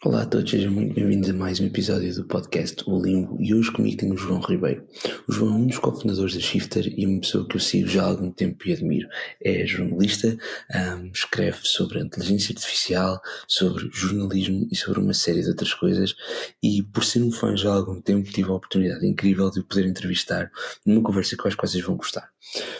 Olá a todos, sejam muito bem-vindos a mais um episódio do podcast O Limbo e hoje comigo tenho o João Ribeiro. O João é um dos cofundadores da Shifter e uma pessoa que eu sigo já há algum tempo e admiro. É jornalista, escreve sobre inteligência artificial, sobre jornalismo e sobre uma série de outras coisas e por ser um fã já há algum tempo tive a oportunidade incrível de o poder entrevistar numa conversa que eu acho que vocês vão gostar.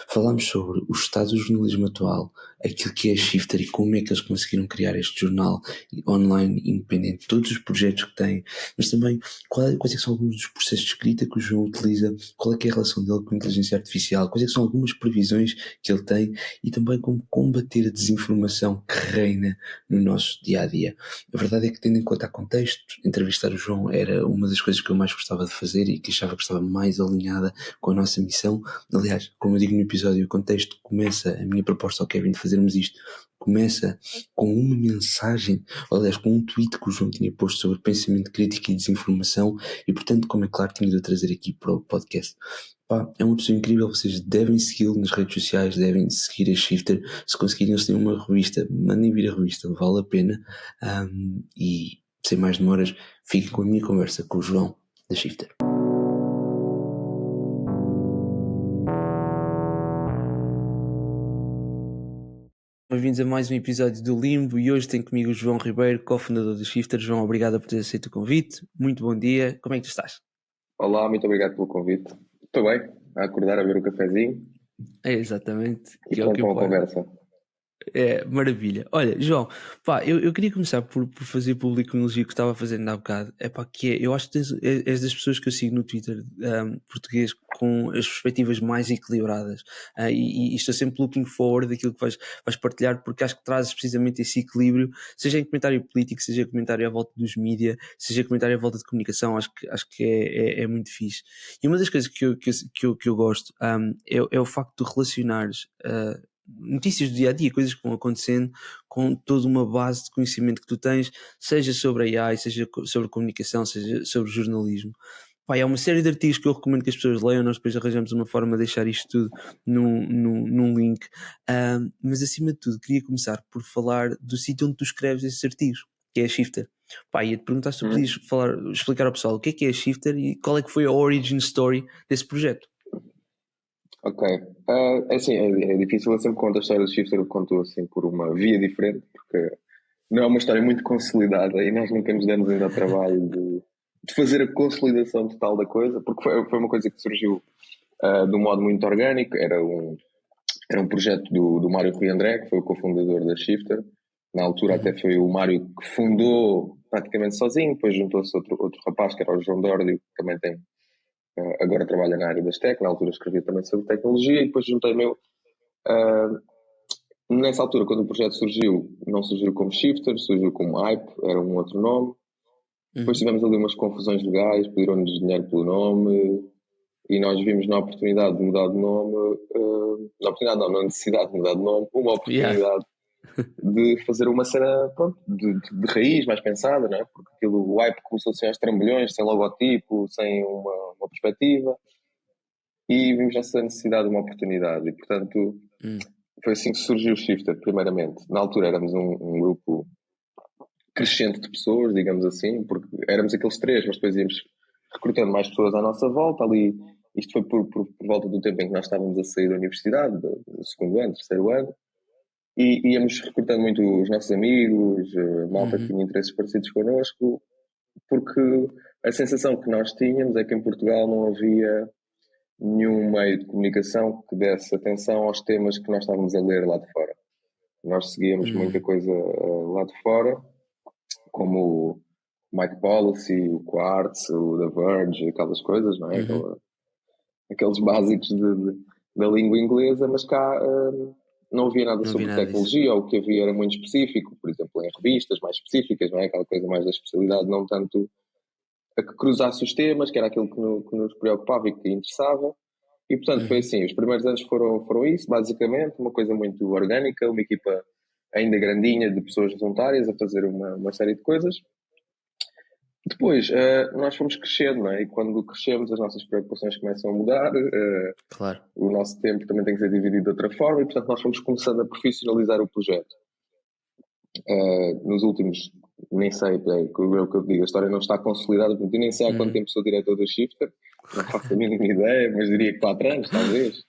Falámos sobre o estado do jornalismo atual, aquilo que é a Shifter e como é que eles conseguiram criar este jornal online independente, todos os projetos que têm, mas também quais é que são alguns dos processos de escrita que o João utiliza, qual é que é a relação dele com a inteligência artificial, quais é que são algumas previsões que ele tem e também como combater a desinformação que reina no nosso dia-a-dia. A verdade é que, tendo em conta o contexto, entrevistar o João era uma das coisas que eu mais gostava de fazer e que achava que estava mais alinhada com a nossa missão. Aliás, como eu digo no episódio, o contexto começa, a minha proposta ao Kevin de fazermos isto, começa com uma mensagem, aliás, com um tweet que o João tinha posto sobre pensamento crítico e desinformação e, portanto, como é claro, tinha de o trazer aqui para o podcast. Pá, é uma pessoa incrível, vocês devem segui-lo nas redes sociais, devem seguir a Shifter, se conseguirem eles têm uma revista, mandem vir a revista, vale a pena. E sem mais demoras, fiquem com a minha conversa com o João da Shifter. Bem-vindos a mais um episódio do Limbo e hoje tenho comigo o João Ribeiro, cofundador da Shifter. João, obrigado por ter aceito o convite. Muito bom dia. Como é que tu estás? Olá, muito obrigado pelo convite. Estou bem, a acordar a ver o cafezinho É exatamente, e que é o pronto que para uma importa. conversa. É, maravilha. Olha, João, pá, eu queria começar por fazer público um elogio que estava fazendo há bocado. É pá, que é, eu acho que és das pessoas que eu sigo no Twitter português com as perspectivas mais equilibradas. E estou sempre looking forward daquilo que vais partilhar, porque acho que trazes precisamente esse equilíbrio, seja em comentário político, seja em comentário à volta dos mídia, seja comentário à volta de comunicação, acho que é muito fixe. E uma das coisas que eu gosto é o facto de relacionares notícias do dia a dia, coisas que vão acontecendo com toda uma base de conhecimento que tu tens, seja sobre a AI, seja sobre comunicação, seja sobre jornalismo. Pá, há uma série de artigos que eu recomendo que as pessoas leiam, nós depois arranjamos uma forma de deixar isto tudo num link. Mas acima de tudo, queria começar por falar do sítio onde tu escreves esses artigos, que é a Shifter. Pá, ia-te perguntar se tu podias explicar ao pessoal o que é a Shifter e qual é que foi a origin story desse projeto. Ok, é assim, é difícil, eu sempre conto a história do Shifter, eu conto assim por uma via diferente, porque não é uma história muito consolidada e nós nunca nos demos ainda ao trabalho de fazer a consolidação total da coisa, porque foi uma coisa que surgiu de um modo muito orgânico, era um projeto do Mário Rui André, que foi o cofundador da Shifter. Na altura até foi o Mário que fundou praticamente sozinho, depois juntou-se outro rapaz que era o João Dórdio, que também tem agora trabalha na área das tech, na altura escrevia também sobre tecnologia e depois juntei-me eu. Nessa altura, quando o projeto surgiu, não surgiu como Shifter, surgiu como Hype, era um outro nome. Depois tivemos ali umas confusões legais, pediram-nos dinheiro pelo nome e nós vimos na oportunidade de mudar de nome, na oportunidade não, na necessidade de mudar de nome, uma oportunidade de fazer uma cena, pronto, de raiz, mais pensada, não é? Porque aquilo, o Hype começou assim aos trambolhões, sem logotipo, sem uma perspectiva. E vimos essa necessidade de uma oportunidade e, portanto, foi assim que surgiu o Shifter, primeiramente. Na altura éramos um grupo crescente de pessoas, digamos assim, porque éramos aqueles três, mas depois íamos recrutando mais pessoas à nossa volta ali. Isto foi por volta do tempo em que nós estávamos a sair da universidade, do segundo ano, terceiro ano, e íamos recrutando muito os nossos amigos, malta que tinha interesses parecidos connosco, porque a sensação que nós tínhamos é que em Portugal não havia nenhum meio de comunicação que desse atenção aos temas que nós estávamos a ler lá de fora. Nós seguíamos muita coisa lá de fora, como o Mike Policy, o Quartz, o The Verge, aquelas coisas, não é? Aqueles básicos da língua inglesa, mas cá não havia nada sobre tecnologia, ou o que havia era muito específico, por exemplo, em revistas mais específicas, não é? Aquela coisa mais da especialidade, não tanto a que cruzasse os temas, que era aquilo que nos preocupava e que interessava. E, portanto, foi assim, os primeiros anos foram isso, basicamente, uma coisa muito orgânica, uma equipa ainda grandinha de pessoas voluntárias a fazer uma série de coisas. Depois, nós fomos crescendo, não é? E quando crescemos, as nossas preocupações começam a mudar, Claro. O nosso tempo também tem que ser dividido de outra forma, e, portanto, nós fomos começando a profissionalizar o projeto. Nos últimos nem sei, é o que eu digo, a história não está consolidada, porque eu nem sei há quanto tempo sou diretor do Shifter, não faço a mínima ideia, mas diria que 4 anos, talvez.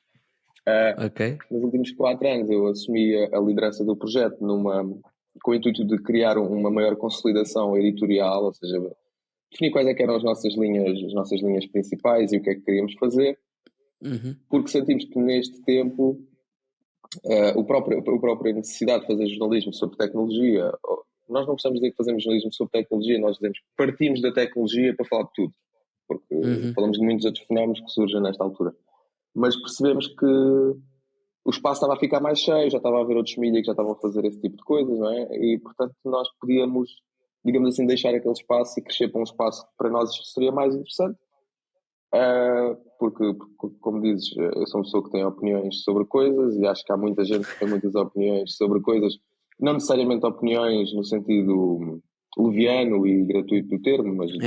Ok. Nos últimos 4 anos eu assumi a liderança do projeto com o intuito de criar uma maior consolidação editorial, ou seja, definir quais é que eram as nossas linhas principais e o que é que queríamos fazer, porque sentimos que neste tempo a própria necessidade de fazer jornalismo sobre tecnologia, nós não gostamos de dizer que fazemos jornalismo sobre tecnologia, nós dizemos que partimos da tecnologia para falar de tudo, porque falamos de muitos outros fenómenos que surgem nesta altura. Mas percebemos que o espaço estava a ficar mais cheio, já estava a haver outros mídias que já estavam a fazer esse tipo de coisas, não é? E, portanto, nós podíamos, digamos assim, deixar aquele espaço e crescer para um espaço que para nós seria mais interessante. Porque, como dizes, eu sou uma pessoa que tem opiniões sobre coisas e acho que há muita gente que tem muitas opiniões sobre coisas, não necessariamente opiniões no sentido leviano e gratuito do termo, mas de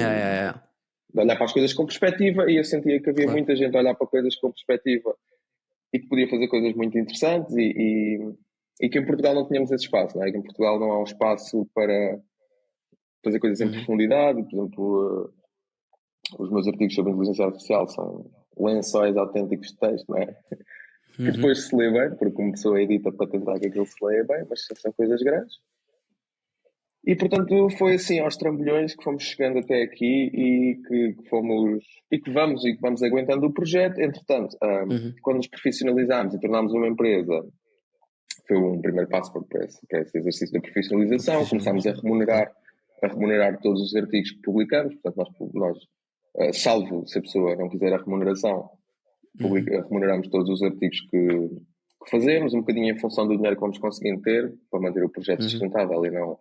olhar para as coisas com perspectiva, e eu sentia que havia muita gente a olhar para coisas com perspectiva e que podia fazer coisas muito interessantes e que em Portugal não tínhamos esse espaço, não é? Que em Portugal não há um espaço para fazer coisas em profundidade. Por exemplo, os meus artigos sobre inteligência artificial são lençóis autênticos de texto, não é? Que depois se lê bem, porque uma pessoa edita para tentar que aquilo se leia bem, mas são coisas grandes. E, portanto, foi assim aos trambolhões que fomos chegando até aqui e que vamos aguentando o projeto. Entretanto, quando nos profissionalizámos e tornámos uma empresa, foi um primeiro passo para esse exercício da profissionalização. Começámos a remunerar todos os artigos que publicamos. Portanto, nós salvo se a pessoa não quiser a remuneração, remuneramos todos os artigos que fazemos, um bocadinho em função do dinheiro que vamos conseguindo ter, para manter o projeto sustentável e não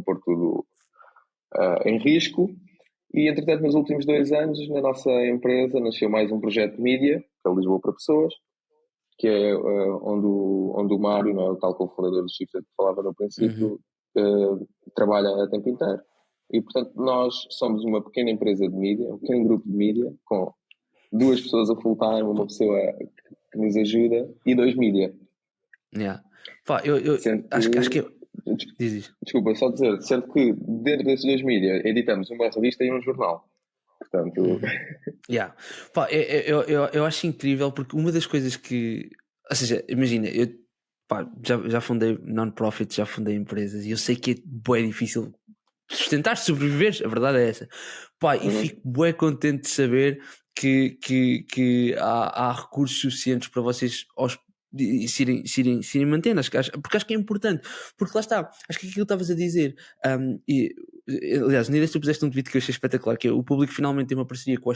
pôr tudo em risco. E, entretanto, nos últimos 2 anos, na nossa empresa, nasceu mais um projeto de mídia, que é Lisboa para Pessoas, que é onde o Mário, não é, o tal cofundador do Shifter que falava no princípio, trabalha a tempo inteiro. E, portanto, nós somos uma pequena empresa de mídia, um pequeno grupo de mídia, com 2 pessoas a full-time, uma pessoa que nos ajuda e 2 mídia. Pá, eu acho que Desculpa, só dizer, sendo que dentro desses 2 mídia editamos uma revista e um jornal. Portanto... Pá, eu acho incrível, porque uma das coisas que... Ou seja, imagina, eu já fundei non-profits, já fundei empresas, e eu sei que é bem difícil sustentar, sobreviver, a verdade é essa. Pá, e fico bem contente de saber que há recursos suficientes para vocês se irem mantendo, porque acho que é importante, porque lá está, acho que aquilo que estavas a dizer, aliás, no tu puseste um tweet que eu achei espetacular, que é: o público finalmente tem uma parceria com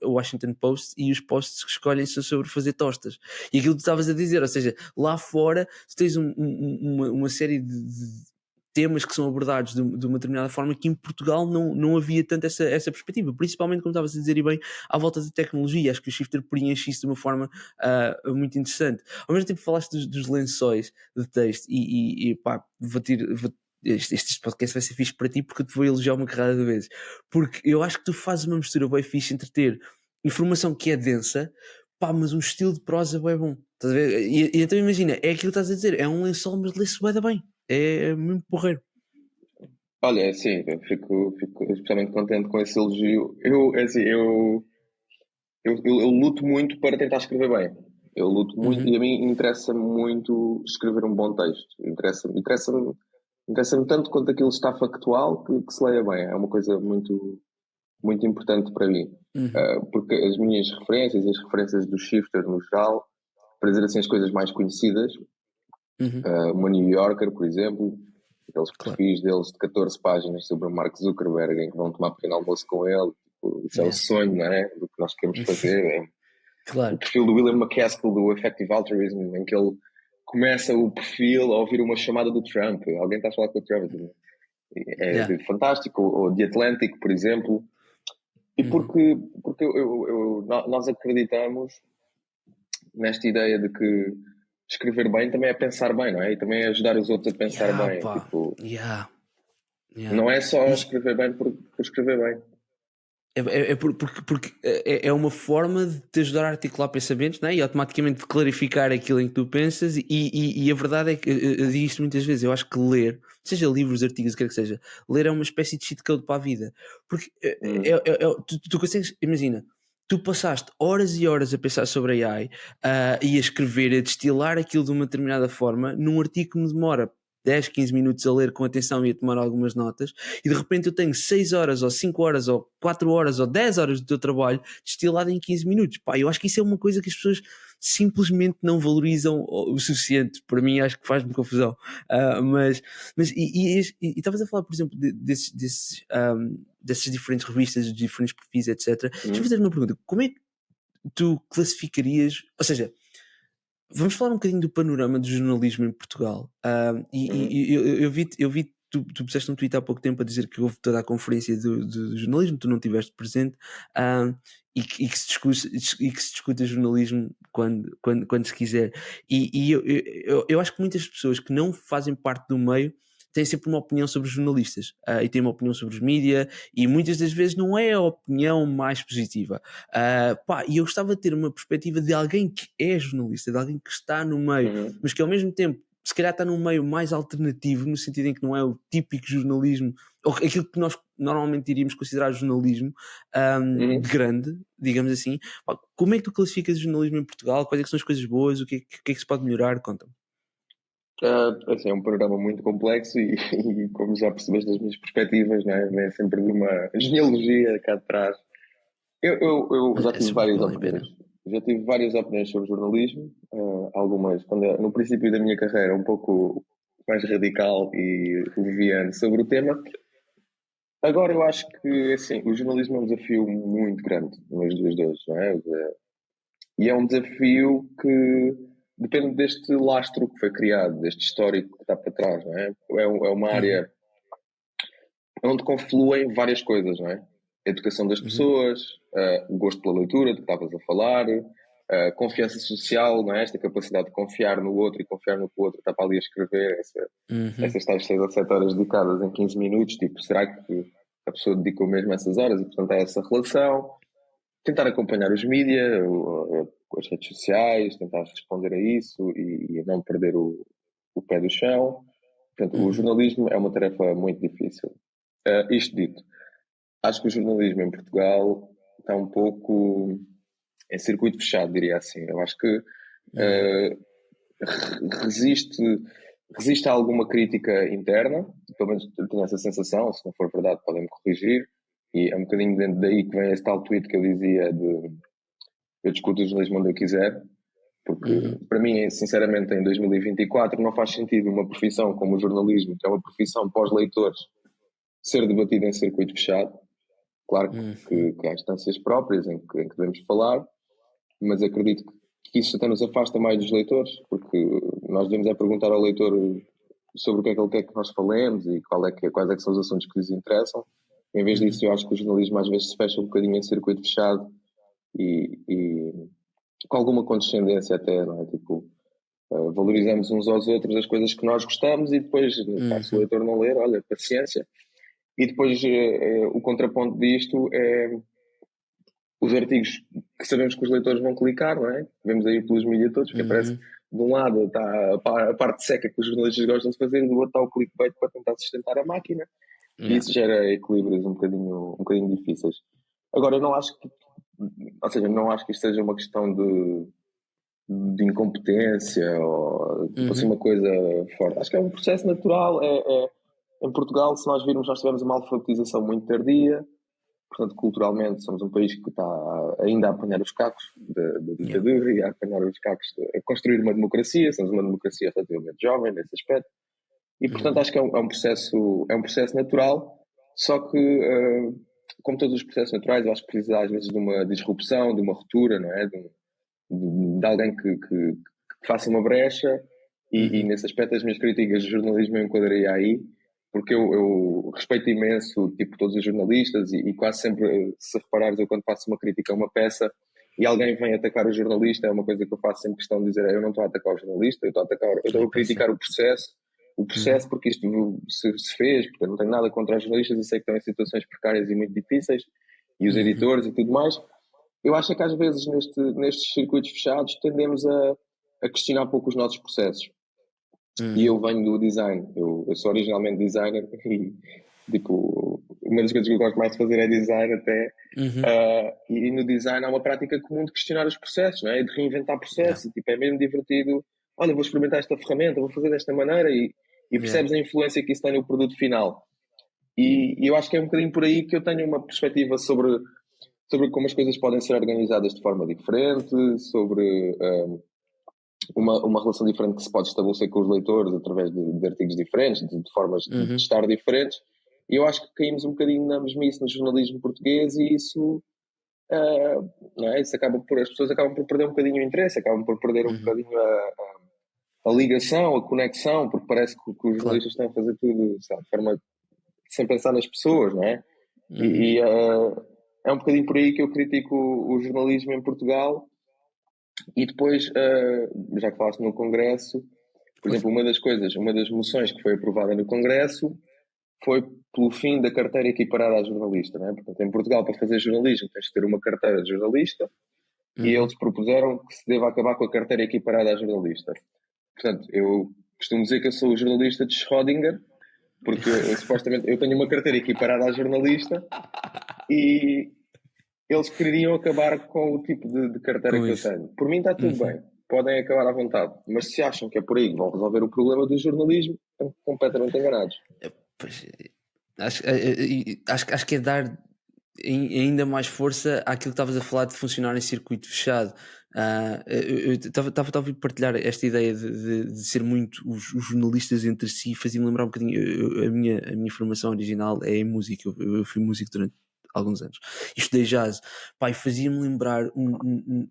o Washington Post e os posts que escolhem são sobre fazer tostas, e aquilo que tu estavas a dizer, ou seja, lá fora tu tens uma série de temas que são abordados de uma determinada forma que em Portugal não havia tanto essa perspectiva, principalmente, como estavas a dizer, e bem, à volta da tecnologia. Acho que o Shifter preenche isso de uma forma muito interessante. Ao mesmo tempo falaste dos lençóis de texto e pá, este podcast vai ser fixe para ti, porque eu te vou elogiar uma carrada de vezes, porque eu acho que tu fazes uma mistura bem fixe entre ter informação que é densa, pá, mas um estilo de prosa bem bom, estás a ver? E então imagina, é aquilo que estás a dizer, é um lençol, mas lê-se bem. É muito porreiro. Olha, sim, eu fico especialmente contente com esse elogio. Eu luto muito para tentar escrever bem. Eu luto muito e a mim interessa-me muito escrever um bom texto. Interessa-me tanto quanto aquilo está factual que se leia bem. É uma coisa muito, muito importante para mim. Porque as minhas referências e as referências do Shifter no geral, para dizer assim as coisas mais conhecidas, uma New Yorker, por exemplo, aqueles perfis deles de 14 páginas sobre o Mark Zuckerberg, em que vão tomar pequeno almoço com ele. Tipo, isso é o sonho, não é? Do que nós queremos fazer. O perfil do William McCaskill do Effective Altruism, em que ele começa o perfil a ouvir uma chamada do Trump. Alguém está a falar com o Trump. É fantástico. Ou The Atlantic, por exemplo. E porque nós acreditamos nesta ideia de que escrever bem também é pensar bem, não é? E também é ajudar os outros a pensar bem. Tipo, não é só escrever bem por escrever bem. Porque é uma forma de te ajudar a articular pensamentos, não é? E automaticamente de clarificar aquilo em que tu pensas. E a verdade é que eu digo isto muitas vezes. Eu acho que ler, seja livros, artigos, o que quer que seja, ler é uma espécie de cheat code para a vida. Porque tu consegues, imagina, tu passaste horas e horas a pensar sobre a AI, e a escrever, a destilar aquilo de uma determinada forma, num artigo que me demora 10, 15 minutos a ler com atenção e a tomar algumas notas, e de repente eu tenho 6 horas, ou 5 horas, ou 4 horas, ou 10 horas do teu trabalho destilado em 15 minutos. Pá, eu acho que isso é uma coisa que as pessoas simplesmente não valorizam o suficiente. Para mim, acho que faz-me confusão. Mas estavas a falar, por exemplo, dessas diferentes revistas, de diferentes perfis, etc. Deixa eu fazer uma pergunta. Como é que tu classificarias, ou seja, vamos falar um bocadinho do panorama do jornalismo em Portugal. Eu vi tu puseste um tweet há pouco tempo a dizer que houve toda a conferência do jornalismo, tu não estiveste presente, e que se discute jornalismo quando se quiser. Eu acho que muitas pessoas que não fazem parte do meio têm sempre uma opinião sobre os jornalistas, e têm uma opinião sobre os mídia, e muitas das vezes não é a opinião mais positiva. E eu gostava de ter uma perspectiva de alguém que é jornalista, de alguém que está no meio, mas que ao mesmo tempo se calhar está num meio mais alternativo, no sentido em que não é o típico jornalismo, ou aquilo que nós normalmente iríamos considerar jornalismo, grande, digamos assim. Como é que tu classificas o jornalismo em Portugal? Quais é que são as coisas boas? O que é que se pode melhorar? Conta-me. Assim, é um panorama muito complexo e como já percebeste das minhas perspectivas, não é? Vem sempre de uma genealogia cá de trás. Eu já tive várias opiniões. Já tive várias opiniões sobre jornalismo, algumas no princípio da minha carreira um pouco mais radical e leviano sobre o tema. Agora eu acho que assim, o jornalismo é um desafio muito grande nos dias de hoje, não é? E é um desafio que depende deste lastro que foi criado, deste histórico que está para trás, não é? É uma área onde confluem várias coisas, não é? A educação das pessoas, o gosto pela leitura, de que estavas a falar, a confiança social, não é? Esta capacidade de confiar no outro e confiar no que o outro está para ali a escrever, essas tais 6 ou 7 horas dedicadas em 15 minutos, tipo, será que a pessoa dedica mesmo essas horas? E, portanto, há essa relação. Tentar acompanhar os mídias, as redes sociais, tentar responder a isso e não perder o pé do chão. Portanto, o jornalismo é uma tarefa muito difícil. Isto dito, acho que o jornalismo em Portugal está um pouco em circuito fechado, diria assim. Eu acho que resiste a alguma crítica interna, pelo menos eu tenho essa sensação, se não for verdade podem-me corrigir, e é um bocadinho dentro daí que vem esse tal tweet que eu dizia de eu discuto o jornalismo onde eu quiser, porque para mim, sinceramente, em 2024 não faz sentido uma profissão como o jornalismo, que é uma profissão pós-leitores, ser debatida em circuito fechado. Claro que há instâncias próprias em que devemos falar, mas acredito que isso até nos afasta mais dos leitores, porque nós devemos perguntar ao leitor sobre o que é que ele quer que nós falemos e quais é que são os assuntos que lhes interessam. Em vez disso, eu acho que o jornalismo às vezes se fecha um bocadinho em circuito fechado e com alguma condescendência até, não é? Tipo, valorizamos uns aos outros as coisas que nós gostamos e depois, se o leitor não ler, olha, paciência. E depois o contraponto disto é os artigos que sabemos que os leitores vão clicar, não é? Vemos aí pelos mídias todos, que aparece de um lado está a parte seca que os jornalistas gostam de fazer e do outro está o clickbait para tentar sustentar a máquina. E isso gera equilíbrios um bocadinho difíceis. Agora, eu não acho que, ou seja, não acho que isto seja uma questão de incompetência ou assim, uma coisa forte. Acho que é um processo natural. Em Portugal, se nós virmos, nós tivemos uma alfabetização muito tardia. Portanto, culturalmente, somos um país que está ainda a apanhar os cacos da ditadura e a apanhar os cacos a construir uma democracia. Somos uma democracia relativamente jovem nesse aspecto. E, portanto, acho que é um processo natural, só que, como todos os processos naturais, eu acho que precisa às vezes de uma disrupção, de uma ruptura, não é? De alguém que faça uma brecha e nesse aspecto as minhas críticas de jornalismo eu enquadraria aí, porque eu respeito imenso tipo, todos os jornalistas e quase sempre, se reparares, eu quando faço uma crítica a uma peça e alguém vem atacar o jornalista, é uma coisa que eu faço sempre questão de dizer, eu não estou a atacar o jornalista, eu estou a criticar o processo porque isto se fez, porque eu não tenho nada contra os jornalistas, eu sei que estão em situações precárias e muito difíceis e os editores e tudo mais. Eu acho que às vezes nestes circuitos fechados tendemos a questionar pouco os nossos processos. E eu venho do design, eu sou originalmente designer e tipo, uma das coisas que eu gosto mais de fazer é design até. E no design há uma prática comum de questionar os processos, não é? De reinventar processos. Tipo, é mesmo divertido. Olha, vou experimentar esta ferramenta, vou fazer desta maneira e percebes a influência que isso tem no produto final. E eu acho que é um bocadinho por aí que eu tenho uma perspectiva sobre como as coisas podem ser organizadas de forma diferente, sobre uma relação diferente que se pode estabelecer com os leitores através de artigos diferentes, de formas de estar diferentes. E eu acho que caímos um bocadinho na mesmice no jornalismo português e isso, não é? Isso as pessoas acabam por perder um bocadinho o interesse, acabam por perder um bocadinho a ligação, a conexão, porque parece que os jornalistas estão a fazer tudo, sabe, de forma sem pensar nas pessoas, não é? E é um bocadinho por aí que eu critico o jornalismo em Portugal. E depois, já que falaste no Congresso, por exemplo, uma das moções que foi aprovada no Congresso foi pelo fim da carteira equiparada a jornalista, não é? Portanto, em Portugal, para fazer jornalismo, tens de ter uma carteira de jornalista e eles propuseram que se deva acabar com a carteira equiparada a jornalista. Portanto, eu costumo dizer que eu sou o jornalista de Schrödinger, porque supostamente eu tenho uma carteira equiparada a jornalista e eles queriam acabar com o tipo de carteira que eu tenho. Por mim está tudo bem, podem acabar à vontade, mas se acham que é por aí que vão resolver o problema do jornalismo, estão completamente enganados. Pois, acho que é dar ainda mais força àquilo que estavas a falar de funcionar em circuito fechado. Eu estava a partilhar esta ideia de ser muito os jornalistas entre si, fazia-me lembrar um bocadinho. A minha formação original é em música, eu fui músico durante alguns anos e estudei jazz, pai, fazia-me lembrar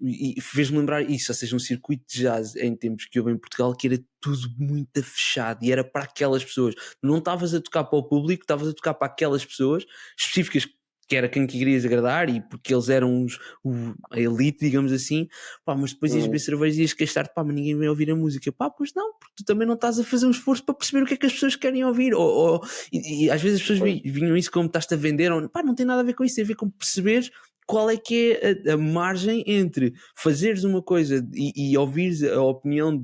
e fez-me lembrar isso, ou seja, um circuito de jazz em tempos que houve em Portugal que era tudo muito fechado e era para aquelas pessoas, não estavas a tocar para o público, estavas a tocar para aquelas pessoas específicas que era quem que querias agradar e porque eles eram a elite, digamos assim, pá, mas depois ias beber cerveja e ias queixar-te, pá, mas ninguém vai ouvir a música, pá, pois não, porque tu também não estás a fazer um esforço para perceber o que é que as pessoas querem ouvir, e às vezes as pessoas vinham isso como estás-te a vender, pá, não tem nada a ver com isso, tem a ver com perceberes qual é que é a margem entre fazeres uma coisa e ouvires a opinião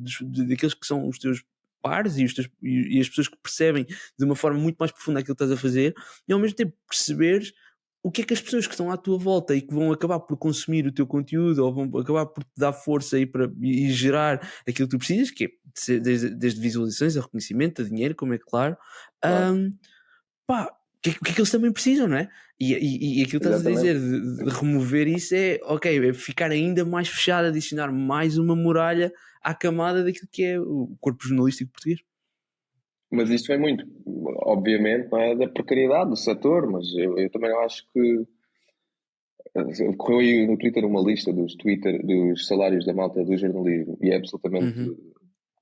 daqueles que são os teus pares e as pessoas que percebem de uma forma muito mais profunda aquilo que estás a fazer, e ao mesmo tempo perceberes o que é que as pessoas que estão à tua volta e que vão acabar por consumir o teu conteúdo ou vão acabar por te dar força e gerar aquilo que tu precisas, que é desde visualizações a reconhecimento, a dinheiro, como é claro, pá, o que é que eles também precisam, não é? E aquilo que estás a dizer de remover isso é, ok, é ficar ainda mais fechado, adicionar mais uma muralha à camada daquilo que é o corpo jornalístico português. Mas isto vem muito, obviamente, não é da precariedade do setor, mas eu também acho que correu aí no Twitter uma lista dos salários da malta do jornalismo e é absolutamente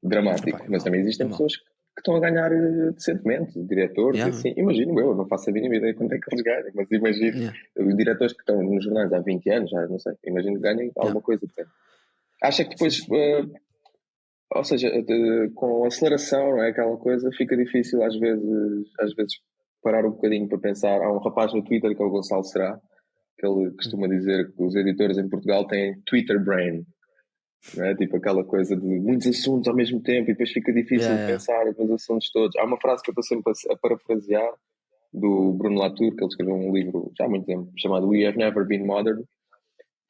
dramático. Mas também existem pessoas que estão a ganhar decentemente, diretores, assim. Imagino eu, não faço a mínima ideia quanto é que eles ganham, mas imagino os diretores que estão nos jornais há 20 anos, já não sei, imagino que ganhem alguma coisa. Acha que depois, ou seja, com aceleração, não é? Aquela coisa, fica difícil às vezes parar um bocadinho para pensar. Há um rapaz no Twitter que é o Gonçalo Será, que ele costuma dizer que os editores em Portugal têm Twitter brain, não é? Tipo aquela coisa de muitos assuntos ao mesmo tempo e depois fica difícil de pensar nos assuntos todos. Há uma frase que eu estou sempre a parafrasear do Bruno Latour, que ele escreveu um livro já há muito tempo chamado We Have Never Been Modern,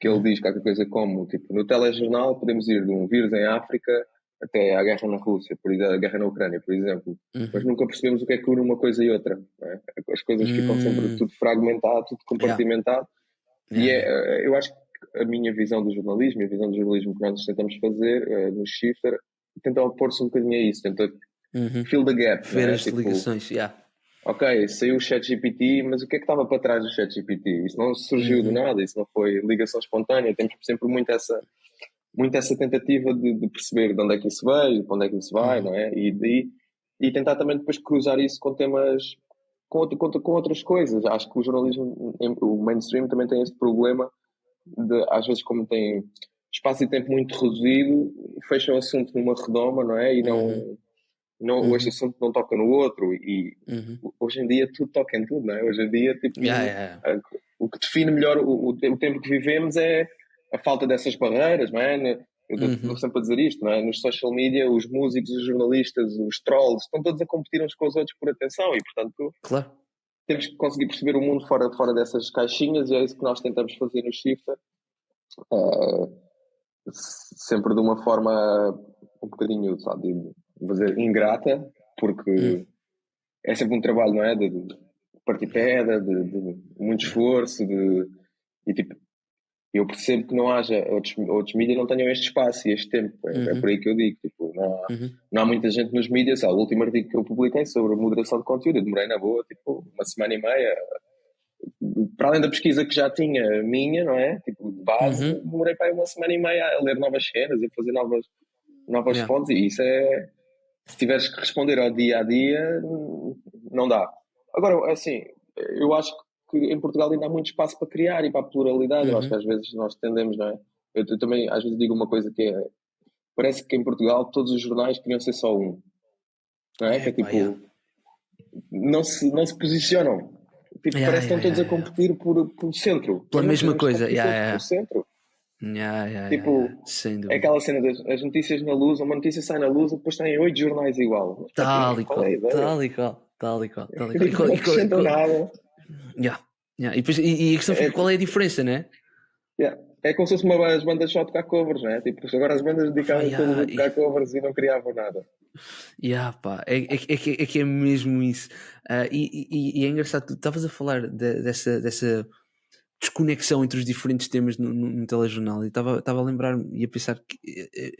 que ele diz qualquer coisa como, tipo, no telejornal podemos ir de um vírus em África até à guerra na Rússia, a guerra na Ucrânia, por exemplo, mas nunca percebemos o que é que une uma coisa e outra, não é? As coisas ficam sempre tudo fragmentado, tudo compartimentado. E eu acho que a minha visão do jornalismo e a visão do jornalismo que nós tentamos fazer no Shifter tenta opor-se um bocadinho a isso, tenta fill the gap, ver as ligações, ok, saiu o ChatGPT, mas o que é que estava para trás do ChatGPT? Isso não surgiu do nada, isso não foi ligação espontânea, temos sempre muito essa tentativa de perceber de onde é que isso veio, para onde é que isso vai, não é? E tentar também depois cruzar isso com temas, com outras coisas. Acho que o jornalismo, o mainstream também tem este problema de, às vezes, como tem espaço e tempo muito reduzido, fecha o assunto numa redoma, não é? E este assunto não toca no outro e hoje em dia tudo toca em tudo, não é? Hoje em dia, tipo, o o que define melhor o tempo que vivemos é a falta dessas barreiras, não é? Eu estou sempre a dizer isto, não é? Nos social media, os músicos, os jornalistas, os trolls, estão todos a competir uns com os outros por atenção e, portanto, Claro. temos que conseguir perceber o mundo fora dessas caixinhas e é isso que nós tentamos fazer no Shifter. Sempre de uma forma um bocadinho, sabe, vou dizer, ingrata, porque é sempre um trabalho, não é? De partir pedra, de muito esforço, e tipo, eu percebo que não haja outros mídias não tenham este espaço e este tempo. É por aí que eu digo, tipo, não há muita gente nos mídias. O último artigo que eu publiquei sobre a moderação de conteúdo, eu demorei na boa, tipo, uma semana e meia. Para além da pesquisa que já tinha minha, não é? Tipo, de base, demorei para aí uma semana e meia a ler novas cenas e a fazer novas fontes, e isso é, se tiveres que responder ao dia a dia, não dá. Agora, assim, eu acho que em Portugal ainda há muito espaço para criar e para a pluralidade. Eu acho que às vezes nós tendemos, não é? Eu também às vezes digo uma coisa que é, parece que em Portugal todos os jornais queriam ser só um, não é? Que é tipo, não se posicionam. Tipo, parece que estão todos a competir por centro. Pela mesma coisa. Por centro. Tipo, é aquela cena das notícias na Luz, uma notícia sai na Luz e depois têm 8 jornais igual. Tal e qual. Não acrescentam nada. E depois, e a questão fica, qual é a diferença, né? É como se fosse as bandas só a tocar covers, não é? Tipo, agora as bandas dedicavam tudo a tocar covers e não criavam nada. É que é mesmo isso. E é engraçado, tu estavas a falar dessa desconexão entre os diferentes temas no telejornal e estava a lembrar-me e a pensar que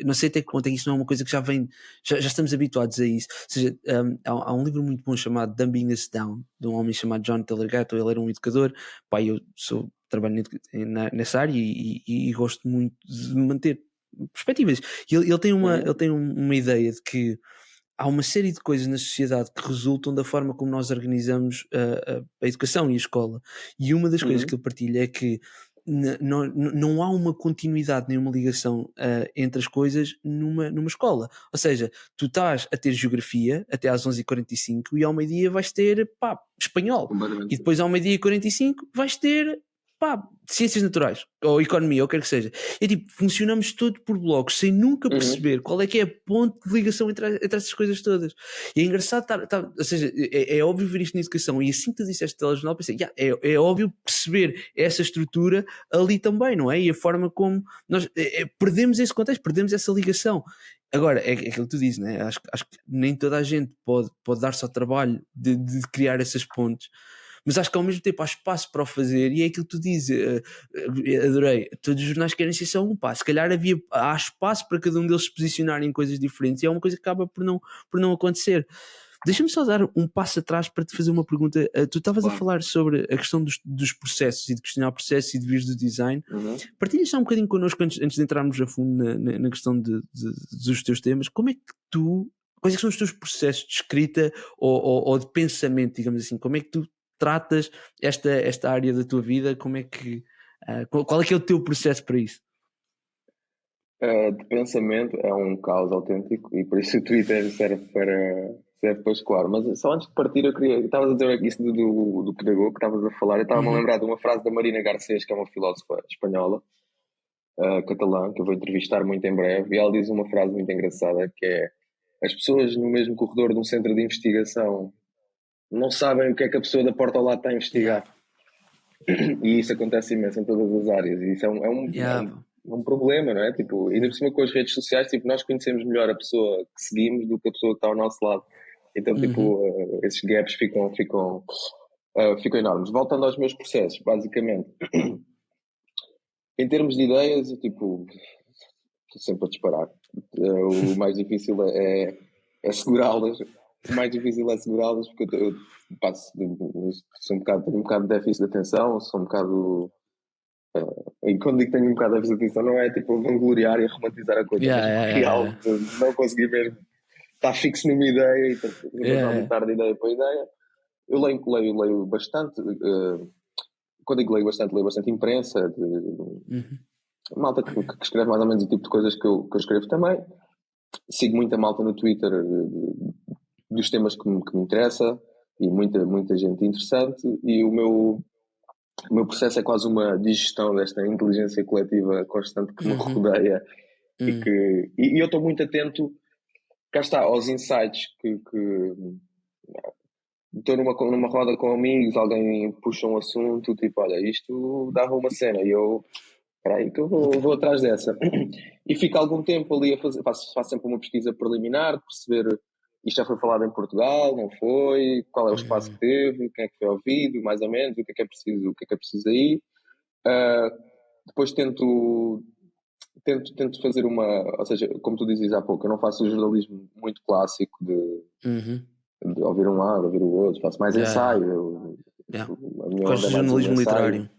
não sei até que ponto é que isso não é uma coisa que já vem, já estamos habituados a isso. Ou seja, há um livro muito bom chamado Dumbing Us Down, de um homem chamado John Taylor Gatto. Ele era um educador, eu trabalho nessa área e gosto muito de manter perspectivas. Ele tem uma ideia de que há uma série de coisas na sociedade que resultam da forma como nós organizamos a educação e a escola. E uma das coisas que ele partilha é que não há uma continuidade nem uma ligação entre as coisas numa escola. Ou seja, tu estás a ter geografia até às 11h45 e ao meio-dia vais ter espanhol. E depois ao meio-dia e 45 vais ter ciências naturais ou economia, ou o que quer que seja. É tipo, funcionamos todos por blocos sem nunca perceber qual é que é a ponte de ligação entre essas coisas todas. E é engraçado ou seja, é óbvio ver isto na educação, e assim que tu disseste telejornal pensei, é óbvio perceber essa estrutura ali também, não é? E a forma como nós perdemos esse contexto, perdemos essa ligação. Agora, é aquilo que tu dizes, né? Acho que nem toda a gente pode dar-se ao trabalho de criar essas pontes, mas acho que ao mesmo tempo há espaço para o fazer, e é aquilo que tu dizes, adorei, todos os jornais querem ser só um, se calhar há espaço para cada um deles se posicionarem em coisas diferentes, e é uma coisa que acaba por não acontecer. Deixa-me só dar um passo atrás para te fazer uma pergunta. Tu estavas a falar sobre a questão dos processos e de questionar processos e de vires do design. Partilha só um bocadinho connosco antes de entrarmos a fundo na questão dos teus temas. Quais é que são os teus processos de escrita ou de pensamento, digamos assim? Como é que tu tratas esta área da tua vida? Como é que qual é que é o teu processo para isso? De pensamento é um caos autêntico e por isso o Twitter serve para escoar. Mas só antes de partir eu estavas a dizer isso do pedagogo que estavas a falar, eu estava-me a lembrar de uma frase da Marina Garcês, que é uma filósofa espanhola, catalã, que eu vou entrevistar muito em breve, e ela diz uma frase muito engraçada que é: as pessoas no mesmo corredor de um centro de investigação não sabem o que é que a pessoa da porta ao lado está a investigar. E isso acontece imenso em todas as áreas, e isso é um problema, não é? Tipo, ainda por cima com as redes sociais, tipo, nós conhecemos melhor a pessoa que seguimos do que a pessoa que está ao nosso lado. Então, tipo, esses gaps ficam enormes. Voltando aos meus processos, basicamente, em termos de ideias, tipo, estou sempre a disparar. O mais difícil é segurá-las. O mais difícil é segurá-las, porque eu tenho um bocado de déficit de atenção, sou um bocado... e quando digo que tenho um bocado de déficit de atenção, não é tipo vangloriar e romantizar a coisa, mas real, não conseguir mesmo estar fixo numa ideia e estar de ideia para ideia. Eu leio bastante. Quando digo leio bastante imprensa, malta que escreve mais ou menos o tipo de coisas que eu escrevo também. Sigo muita malta no Twitter dos temas que me interessa, e muita gente interessante, e o meu O meu processo é quase uma digestão desta inteligência coletiva constante que me rodeia e eu estou muito atento, cá está, aos insights que estou numa roda com amigos, alguém puxa um assunto, tipo, olha, isto dava uma cena e eu, espera aí que eu vou atrás dessa. E fico algum tempo ali a fazer, faço sempre uma pesquisa preliminar, de perceber isto já foi falado em Portugal, não foi, qual é o espaço que teve, quem é que foi ouvido, mais ou menos, o que é preciso aí. Depois tento fazer ou seja, como tu dizias há pouco, eu não faço o jornalismo muito clássico de ouvir um lado, ouvir o outro, faço mais ensaio. A minha Gosto onda de é mais jornalismo literário.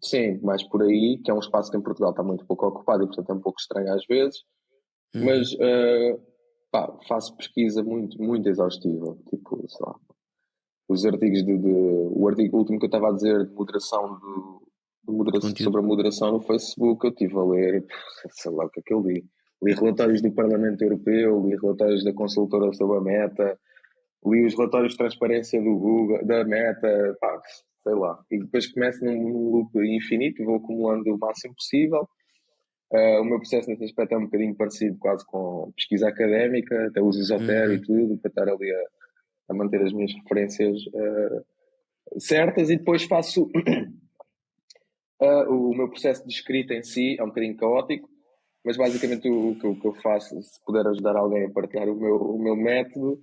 Sim, mais por aí, que é um espaço que em Portugal está muito pouco ocupado e portanto é um pouco estranho às vezes, mas faço pesquisa muito, muito exaustiva, tipo, sei lá, os artigos o artigo último que eu estava a dizer de moderação sobre a moderação no Facebook, eu estive a ler, sei lá o que é que eu li. Li relatórios do Parlamento Europeu, li relatórios da consultora sobre a Meta, li os relatórios de transparência do Google, da Meta, sei lá. E depois começo num loop infinito e vou acumulando o máximo possível. O meu processo nesse aspecto é um bocadinho parecido quase com pesquisa académica, até uso Zotero e tudo, para estar ali a manter as minhas referências certas, e depois faço o meu processo de escrita em si é um bocadinho caótico, mas basicamente o que eu faço, se puder ajudar alguém a partilhar o meu método,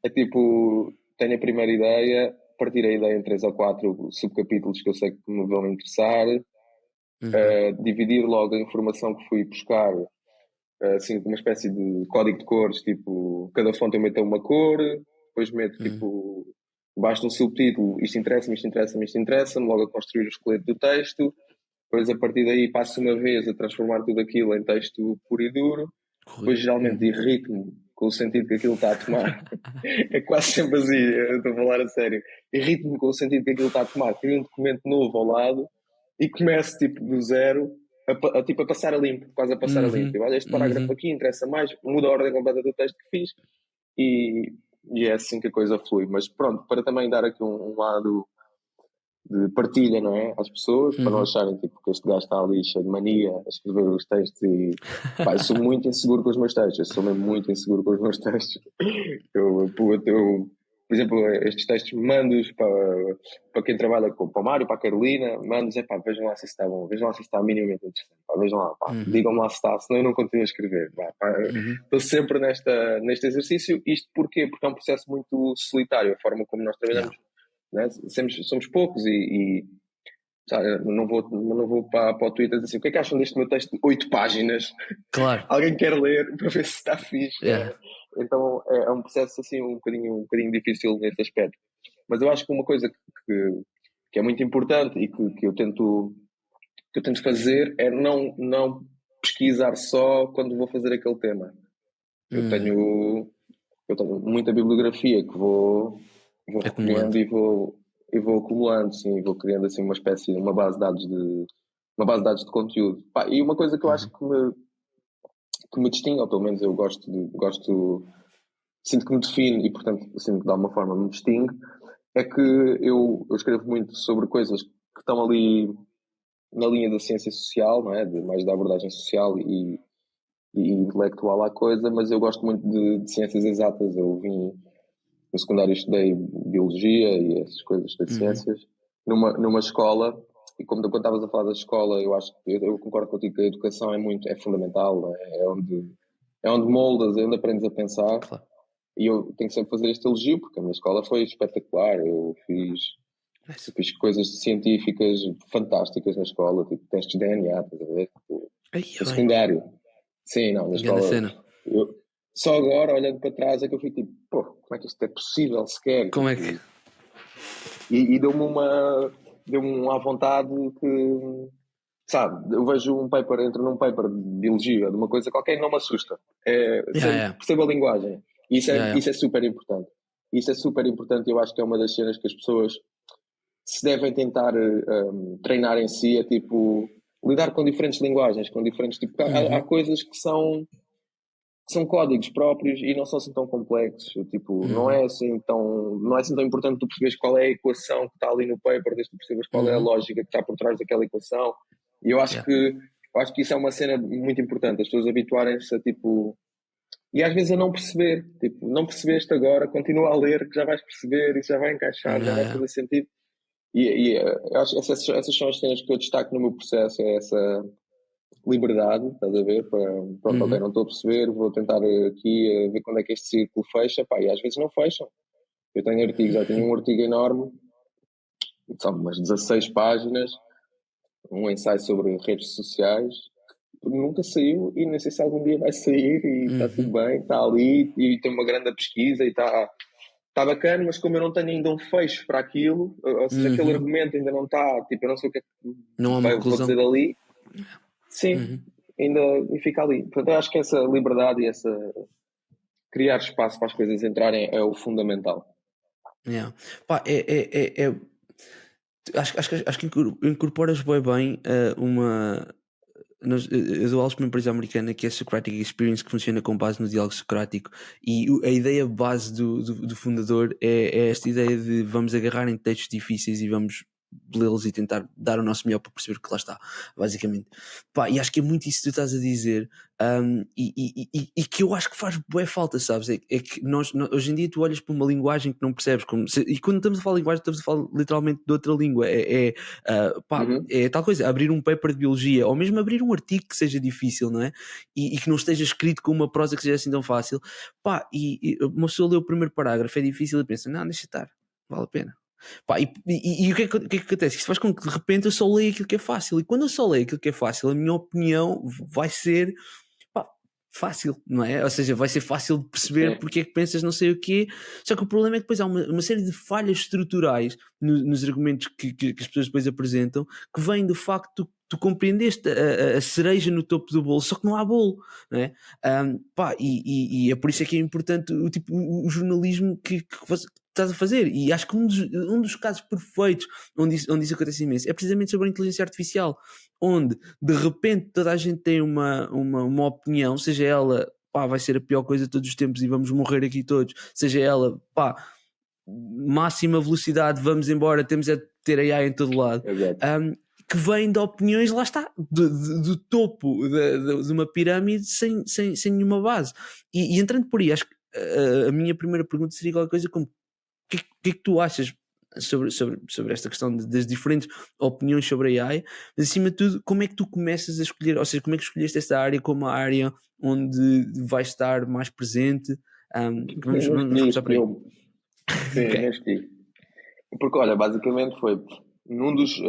é tipo, tenho a primeira ideia, partir a ideia em 3 ou 4 subcapítulos que eu sei que me vão interessar, dividir logo a informação que fui buscar, assim, uma espécie de código de cores, tipo, cada fonte eu meto uma cor, depois meto, tipo, basta um subtítulo, isto interessa-me, logo a construir o esqueleto do texto, depois a partir daí passo uma vez a transformar tudo aquilo em texto puro e duro, depois geralmente irrito-me com o sentido que aquilo está a tomar. É quase sempre assim, eu estou a falar a sério. Irrito-me com o sentido que aquilo está a tomar, crio um documento novo ao lado e começo tipo do zero tipo, a passar a limpo, quase a passar a limpo. Olha, este parágrafo aqui interessa mais, muda a ordem completa do texto que fiz e é assim que a coisa flui. Mas pronto, para também dar aqui um lado de partilha, não é? Às pessoas, para não acharem tipo, que este gajo está ali cheio de mania a escrever os textos e eu sou muito inseguro com os meus textos, eu sou mesmo muito inseguro com os meus textos. Por exemplo, estes textos mando-os para quem trabalha para o Mário, para a Carolina, mando-os, vejam lá se está bom, vejam lá se está minimamente interessante, vejam lá, digam-me lá se está, senão eu não continuo a escrever. Estou sempre neste exercício, isto porquê? Porque é um processo muito solitário, a forma como nós trabalhamos. Né? Somos poucos e sabe, não vou para o Twitter dizer assim, o que é que acham deste meu texto de 8 páginas? Claro. Alguém quer ler para ver se está fixe. Então é um processo assim um bocadinho difícil nesse aspecto. Mas eu acho que uma coisa que é muito importante e que eu tento fazer é não pesquisar só quando vou fazer aquele tema. Eu tenho muita bibliografia que vou recolhendo e vou acumulando, sim, vou criando assim uma base de dados de conteúdo. E uma coisa que eu acho que me distingue, ou pelo menos eu sinto que me define e portanto sinto que de alguma forma me distingue, é que eu escrevo muito sobre coisas que estão ali na linha da ciência social, não é? Mais da abordagem social e intelectual à coisa, mas eu gosto muito de ciências exatas. Eu vim no secundário, estudei biologia e essas coisas de ciências numa escola, e como quando estavas a falar da escola, eu acho que eu concordo contigo que a educação é fundamental, não é? É onde moldas, é onde aprendes a pensar. Claro. E eu tenho que sempre fazer este elogio porque a minha escola foi espetacular. Eu fiz coisas científicas fantásticas na escola, tipo testes de DNA, estás a ver? No secundário. Sim, não, na escola. Só agora, olhando para trás, é que eu fui tipo, como é que isto é possível sequer? Como é que... E deu-me uma vontade que, sabe, eu vejo entro num paper de biologia, de uma coisa qualquer, e não me assusta. Percebo a linguagem. Isso é super importante. Isso é super importante e eu acho que é uma das cenas que as pessoas se devem tentar treinar em si, é tipo lidar com diferentes linguagens, com diferentes tipos. Há coisas que são são códigos próprios e não são assim tão complexos. Tipo, não é assim tão importante tu perceberes qual é a equação que está ali no paper, desde que tu percebas qual é a lógica que está por trás daquela equação. E eu acho que isso é uma cena muito importante, as pessoas habituarem-se a tipo. E às vezes a não perceber, tipo, não percebeste agora, continua a ler, que já vais perceber, isso já vai encaixar, já vai fazer sentido. E eu acho que essas são as cenas que eu destaco no meu processo, é essa liberdade, estás a ver? Pronto, ok, não estou a perceber, vou tentar aqui ver quando é que este círculo fecha, pá, e às vezes não fecham. Eu tenho artigos, já tenho um artigo enorme, são umas 16 páginas, um ensaio sobre redes sociais, nunca saiu e nem sei se algum dia vai sair e está tudo bem, está ali e tem uma grande pesquisa e está bacana, mas como eu não tenho ainda um fecho para aquilo, ou seja, aquele argumento ainda não está, tipo, eu não sei o que é que vou dizer dali, sim, ainda fica ali. Portanto, eu acho que essa liberdade e essa criar espaço para as coisas entrarem é o fundamental. Pá, acho que incorporas bem uma. Eu dou aulas para uma empresa americana que é a Socratic Experience, que funciona com base no diálogo socrático, e a ideia base do fundador é esta ideia de vamos agarrar em textos difíceis e vamos lê-los e tentar dar o nosso melhor para perceber o que lá está, basicamente. Pá, e acho que é muito isso que tu estás a dizer, e que eu acho que faz boa falta, sabes? É que nós, hoje em dia, tu olhas para uma linguagem que não percebes, e quando estamos a falar de linguagem, estamos a falar literalmente de outra língua. É tal coisa, abrir um paper de biologia, ou mesmo abrir um artigo que seja difícil, não é? E que não esteja escrito com uma prosa que seja assim tão fácil. Pá, e uma pessoa lê o primeiro parágrafo, é difícil, e pensa, não, deixa estar, vale a pena. Pá, e o que é que acontece? Isto faz com que de repente eu só leia aquilo que é fácil, e quando eu só leio aquilo que é fácil, a minha opinião vai ser, pá, fácil, não é? Ou seja, vai ser fácil de perceber porque é que pensas não sei o quê. Só que o problema é que depois há uma série de falhas estruturais nos argumentos que as pessoas depois apresentam, que vêm do facto de tu compreendeste a cereja no topo do bolo, só que não há bolo, não é? Pá, e é por isso é que é importante o jornalismo que estás a fazer. E acho que um dos casos perfeitos onde isso acontece imenso é precisamente sobre a inteligência artificial, onde de repente toda a gente tem uma opinião, seja ela, pá, vai ser a pior coisa de todos os tempos e vamos morrer aqui todos, seja ela, pá, máxima velocidade, vamos embora, temos a ter AI em todo lado, que vem de opiniões, lá está, do topo de uma pirâmide sem nenhuma base. E entrando por aí, acho que a minha primeira pergunta seria qualquer coisa como: o que é que tu achas sobre esta questão das diferentes opiniões sobre a AI, mas acima de tudo, como é que tu começas a escolher, ou seja, como é que escolheste esta área como a área onde vais estar mais presente? Vamos começar por aí. Sim, okay. Escolhi. Porque, olha, basicamente foi num dos.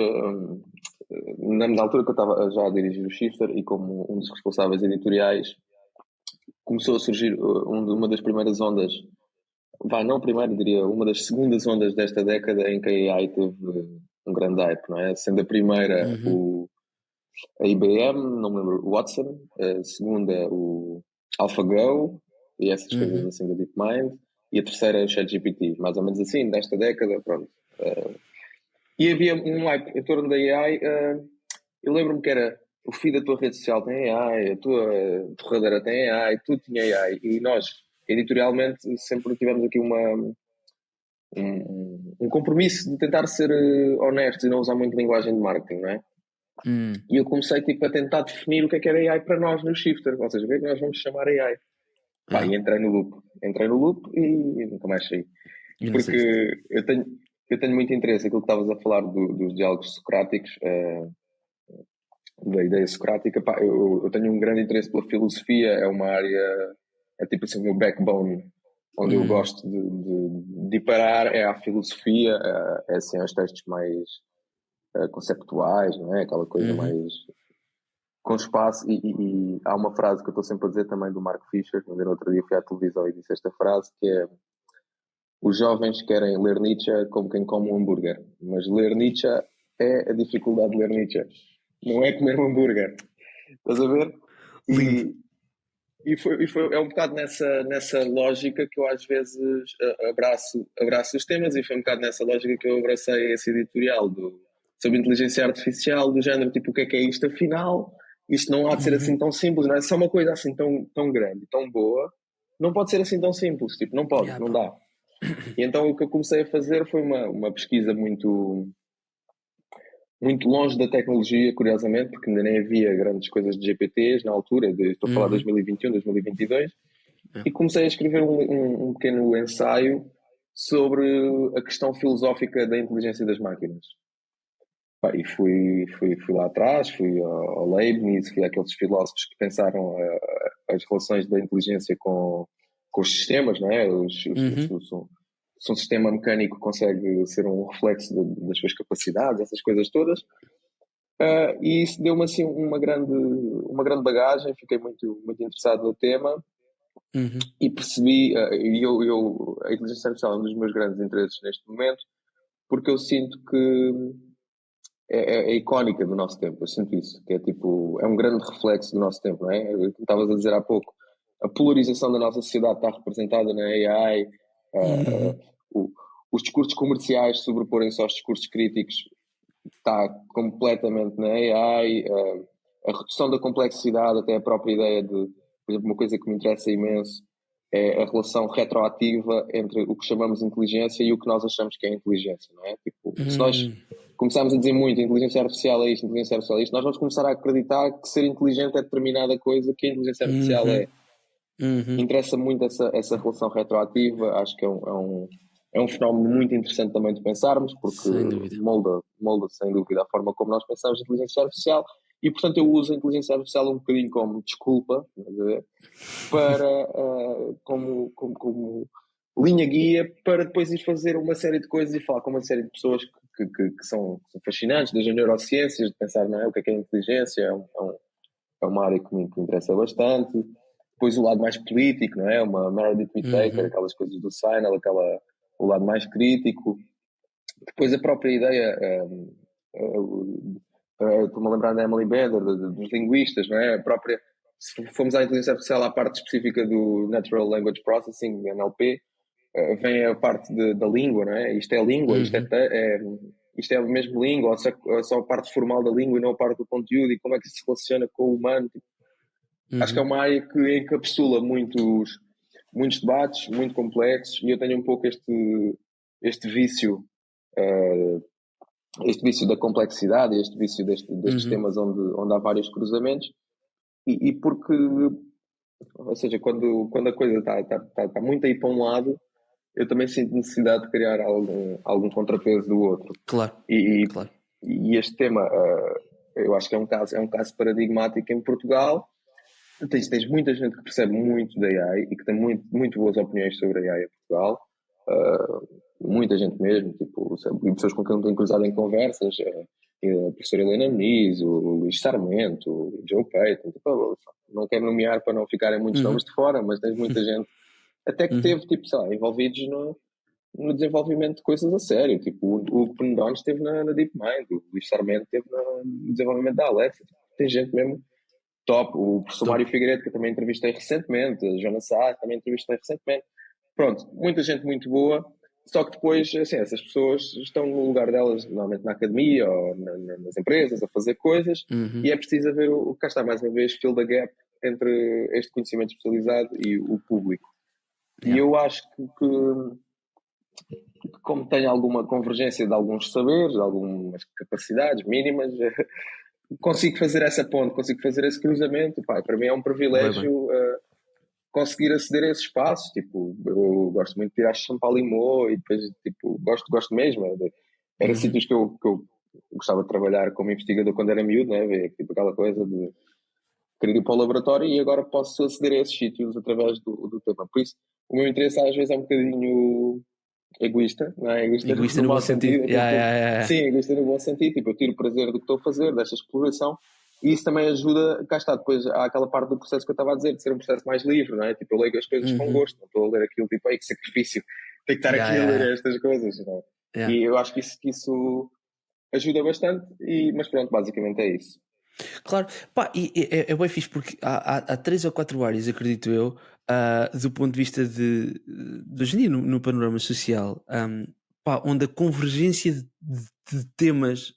Na altura que eu estava já a dirigir o Shifter e como um dos responsáveis editoriais, começou a surgir uma das primeiras ondas. Não primeiro, diria, uma das segundas ondas desta década em que a AI teve um grande hype, não é? Sendo a primeira a IBM, não me lembro, o Watson, a segunda o AlphaGo e essas coisas assim da DeepMind, e a terceira o ChatGPT, mais ou menos assim, nesta década, pronto. E havia um hype em torno da AI, eu lembro-me que era o feed da tua rede social tem AI, a tua torradeira tem AI, tudo tinha AI, e nós, editorialmente, sempre tivemos aqui um compromisso de tentar ser honestos e não usar muito linguagem de marketing, não é? E eu comecei a tentar definir o que é que era AI para nós no Shifter, ou seja, o que é que nós vamos chamar AI. E entrei no loop e nunca mais saí. Porque eu tenho muito interesse naquilo que estavas a falar dos diálogos socráticos, da ideia socrática. Eu tenho um grande interesse pela filosofia, é uma área, é tipo assim o meu backbone, onde eu gosto de parar, é a filosofia, é assim, os textos mais conceptuais, não é? Aquela coisa mais com espaço, e há uma frase que eu estou sempre a dizer também do Mark Fisher, no outro dia fui à televisão e disse esta frase, que é: os jovens querem ler Nietzsche como quem come um hambúrguer, mas ler Nietzsche é a dificuldade de ler Nietzsche, não é comer um hambúrguer. Estás a ver? É um bocado nessa lógica que eu às vezes abraço os temas, e foi um bocado nessa lógica que eu abracei esse editorial sobre inteligência artificial, do género, tipo, o que é isto afinal? isto não há de ser assim tão simples, não é só uma coisa assim tão grande, tão boa, não pode ser assim tão simples, tipo, não pode, não dá. E então o que eu comecei a fazer foi uma pesquisa muito, muito longe da tecnologia, curiosamente, porque ainda nem havia grandes coisas de GPTs na altura, estou a falar de 2021, 2022, e comecei a escrever um pequeno ensaio sobre a questão filosófica da inteligência das máquinas. E fui lá atrás, fui ao Leibniz, fui àqueles filósofos que pensaram as relações da inteligência com os sistemas, não é? Se um sistema mecânico consegue ser um reflexo das suas capacidades, essas coisas todas. E isso deu-me assim uma grande bagagem, fiquei muito, muito interessado no tema. E percebi, a inteligência artificial é um dos meus grandes interesses neste momento, porque eu sinto que é icónica do nosso tempo, eu sinto isso, que é tipo, é um grande reflexo do nosso tempo, não é? Eu estavas a dizer há pouco, a polarização da nossa sociedade está representada na AI, os discursos comerciais sobreporem-se aos discursos críticos, está completamente na AI, a redução da complexidade, até a própria ideia de, por exemplo, uma coisa que me interessa imenso é a relação retroativa entre o que chamamos de inteligência e o que nós achamos que é inteligência, não é? Tipo, se nós começarmos a dizer muito inteligência artificial é isto, inteligência artificial é isto, nós vamos começar a acreditar que ser inteligente é determinada coisa que a inteligência artificial é. Interessa muito essa relação retroativa, acho que é um fenómeno muito interessante também de pensarmos, porque molda sem dúvida a forma como nós pensamos a inteligência artificial, e portanto eu uso a inteligência artificial um bocadinho como desculpa, para como linha guia para depois ir fazer uma série de coisas e falar com uma série de pessoas que são fascinantes, das neurociências, de pensar, não é, o que é inteligência, é uma área que me interessa bastante. Depois o lado mais político, não é? Uma Meredith Whittaker, aquelas coisas do Seinel, o lado mais crítico. Depois a própria ideia, estou-me a lembrar da Emily Bender, dos linguistas, não é? A própria, se formos à inteligência artificial, à parte específica do Natural Language Processing, NLP, vem a parte da língua, não é? Isto é língua, isto é mesmo língua, ou só a parte formal da língua e não a parte do conteúdo, e como é que isso se relaciona com o humano. Acho que é uma área que encapsula muitos debates, muito complexos, e eu tenho um pouco este vício da complexidade, este vício destes temas onde há vários cruzamentos, e porque, ou seja, quando a coisa está muito aí para um lado, eu também sinto necessidade de criar algum contrapeso do outro. Claro. E este tema, eu acho que é um caso paradigmático em Portugal. Tens muita gente que percebe muito da AI e que tem muito boas opiniões sobre a AI em Portugal. Muita gente mesmo, tipo, pessoas com quem eu tenho cruzado em conversas, a professora Helena Muniz, o Luís Sarmento, o Joe Payton, tipo, não quero nomear para não ficarem muitos nomes de fora, mas tens muita gente até que teve, tipo, sei lá, envolvidos no desenvolvimento de coisas a sério, tipo, o Hugo Penedon esteve na DeepMind, o Luís Sarmento esteve no desenvolvimento da Alexa, tem gente mesmo top, o professor Mário Figueiredo, que eu também entrevistei recentemente, a Joana Sá, também entrevistei recentemente. Pronto, muita gente muito boa, só que depois, assim, essas pessoas estão no lugar delas, normalmente na academia ou nas empresas, a fazer coisas, e é preciso haver, cá está mais uma vez, fill the gap entre este conhecimento especializado e o público. E eu acho que como tem alguma convergência de alguns saberes, de algumas capacidades mínimas, consigo fazer essa ponte, consigo fazer esse cruzamento. Pá, para mim é um privilégio conseguir aceder a esses espaços. Tipo, eu gosto muito de ir à Champalimau e depois, tipo, gosto mesmo. Era sítios que eu gostava de trabalhar como investigador quando era miúdo, né? Ver, tipo, aquela coisa de querer ir para o laboratório, e agora posso aceder a esses sítios através do tema. Por isso, o meu interesse às vezes é um bocadinho egoísta, não é? Egoísta no bom sentido. Sim, egoísta no bom sentido. Tipo, eu tiro prazer do que estou a fazer, desta exploração, e isso também ajuda, cá está, depois há aquela parte do processo que eu estava a dizer, de ser um processo mais livre, não é? Tipo, eu leio as coisas com gosto, não estou a ler aquilo, tipo, ai que sacrifício, tenho que estar aqui a ler estas coisas, não é? E eu acho que isso ajuda bastante, mas pronto, basicamente é isso. Claro, pá, e é bem fixe porque há 3 ou 4 áreas, acredito eu, do ponto de vista de hoje em dia no panorama social, pá, onde a convergência de temas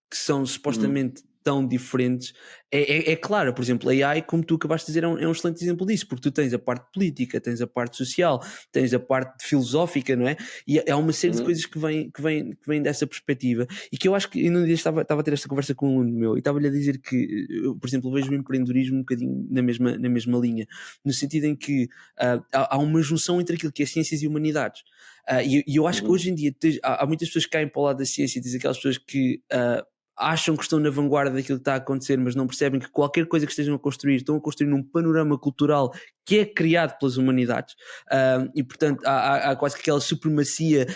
que são supostamente tão diferentes é clara. Por exemplo, a AI, como tu acabaste de dizer, é um excelente exemplo disso, porque tu tens a parte política, tens a parte social, tens a parte filosófica, não é? E há uma série de coisas que vêm dessa perspectiva, e que eu acho que eu num dia estava a ter esta conversa com um aluno meu e estava-lhe a dizer que eu, por exemplo, vejo o empreendedorismo um bocadinho na mesma linha, no sentido em que há uma junção entre aquilo que é ciências e humanidades. E eu acho que hoje em dia há muitas pessoas que caem para o lado da ciência, e dizem aquelas pessoas que acham que estão na vanguarda daquilo que está a acontecer, mas não percebem que qualquer coisa que estejam a construir, estão a construir num panorama cultural que é criado pelas humanidades, e portanto há quase que aquela supremacia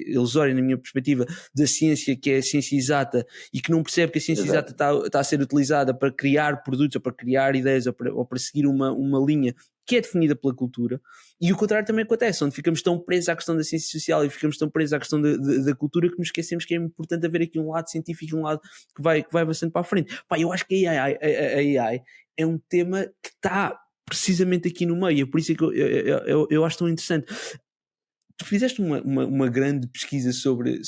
ilusória, na minha perspectiva, da ciência, que é a ciência exata, e que não percebe que a ciência exata está a ser utilizada para criar produtos, ou para criar ideias, ou para seguir uma linha que é definida pela cultura. E o contrário também acontece, onde ficamos tão presos à questão da ciência social e ficamos tão presos à questão da cultura, que nos esquecemos que é importante haver aqui um lado científico e um lado que vai bastante para a frente. Pá, eu acho que a AI é um tema que está precisamente aqui no meio, é por isso é que eu acho tão interessante. Tu fizeste uma grande pesquisa sobre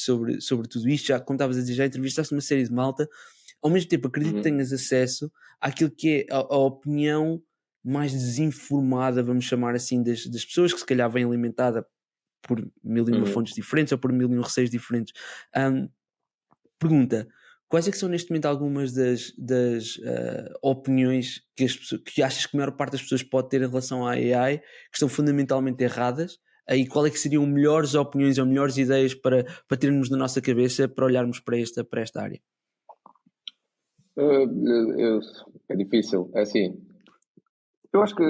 tudo isto, já, como estavas a dizer, já entrevistaste uma série de malta. Ao mesmo tempo, acredito que tenhas acesso àquilo que é a opinião mais desinformada, vamos chamar assim, das pessoas, que se calhar vem alimentada por mil e uma fontes diferentes, ou por mil e um receios diferentes. Pergunta: quais é que são neste momento algumas das opiniões que achas que a maior parte das pessoas pode ter em relação à AI, que estão fundamentalmente erradas? E qual é que seriam melhores opiniões ou melhores ideias para termos na nossa cabeça para olharmos para esta área? É difícil, é assim. Eu acho que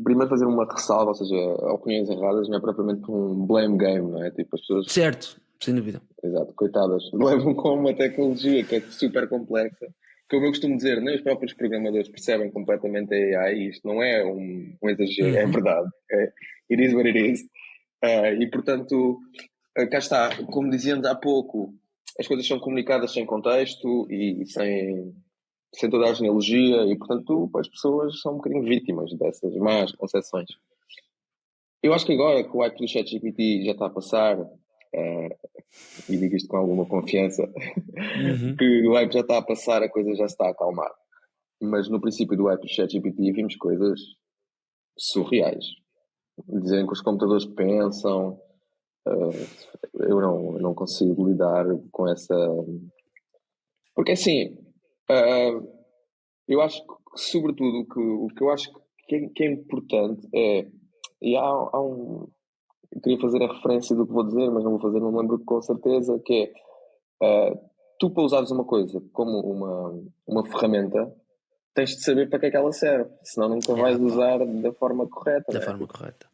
primeiro fazer uma ressalva, ou seja, opiniões erradas não é propriamente um blame game, não é? Tipo, as pessoas. Certo, sem dúvida. Exato, coitadas, levam com uma tecnologia que é super complexa, como eu costumo dizer, nem os próprios programadores percebem completamente a AI, e isto não é um exagero, é verdade. It is what it is. E portanto, cá está, como dizíamos há pouco, as coisas são comunicadas sem contexto e sem toda a genealogia, e portanto as pessoas são um bocadinho vítimas dessas más concepções. Eu acho que agora que o hype do ChatGPT já está a passar, e digo isto com alguma confiança, que o hype já está a passar, a coisa já se está a acalmar. Mas no princípio do hype do ChatGPT vimos coisas surreais. Dizem que os computadores pensam. Eu não consigo lidar com essa. Porque assim, eu acho que, sobretudo, o que eu acho que é importante é. E há um. Eu queria fazer a referência do que vou dizer, mas não vou fazer, não lembro com certeza, que é. Tu, para usares uma coisa como uma ferramenta, tens de saber para que é que ela serve, senão nunca vais usar da forma correta. Da forma correta.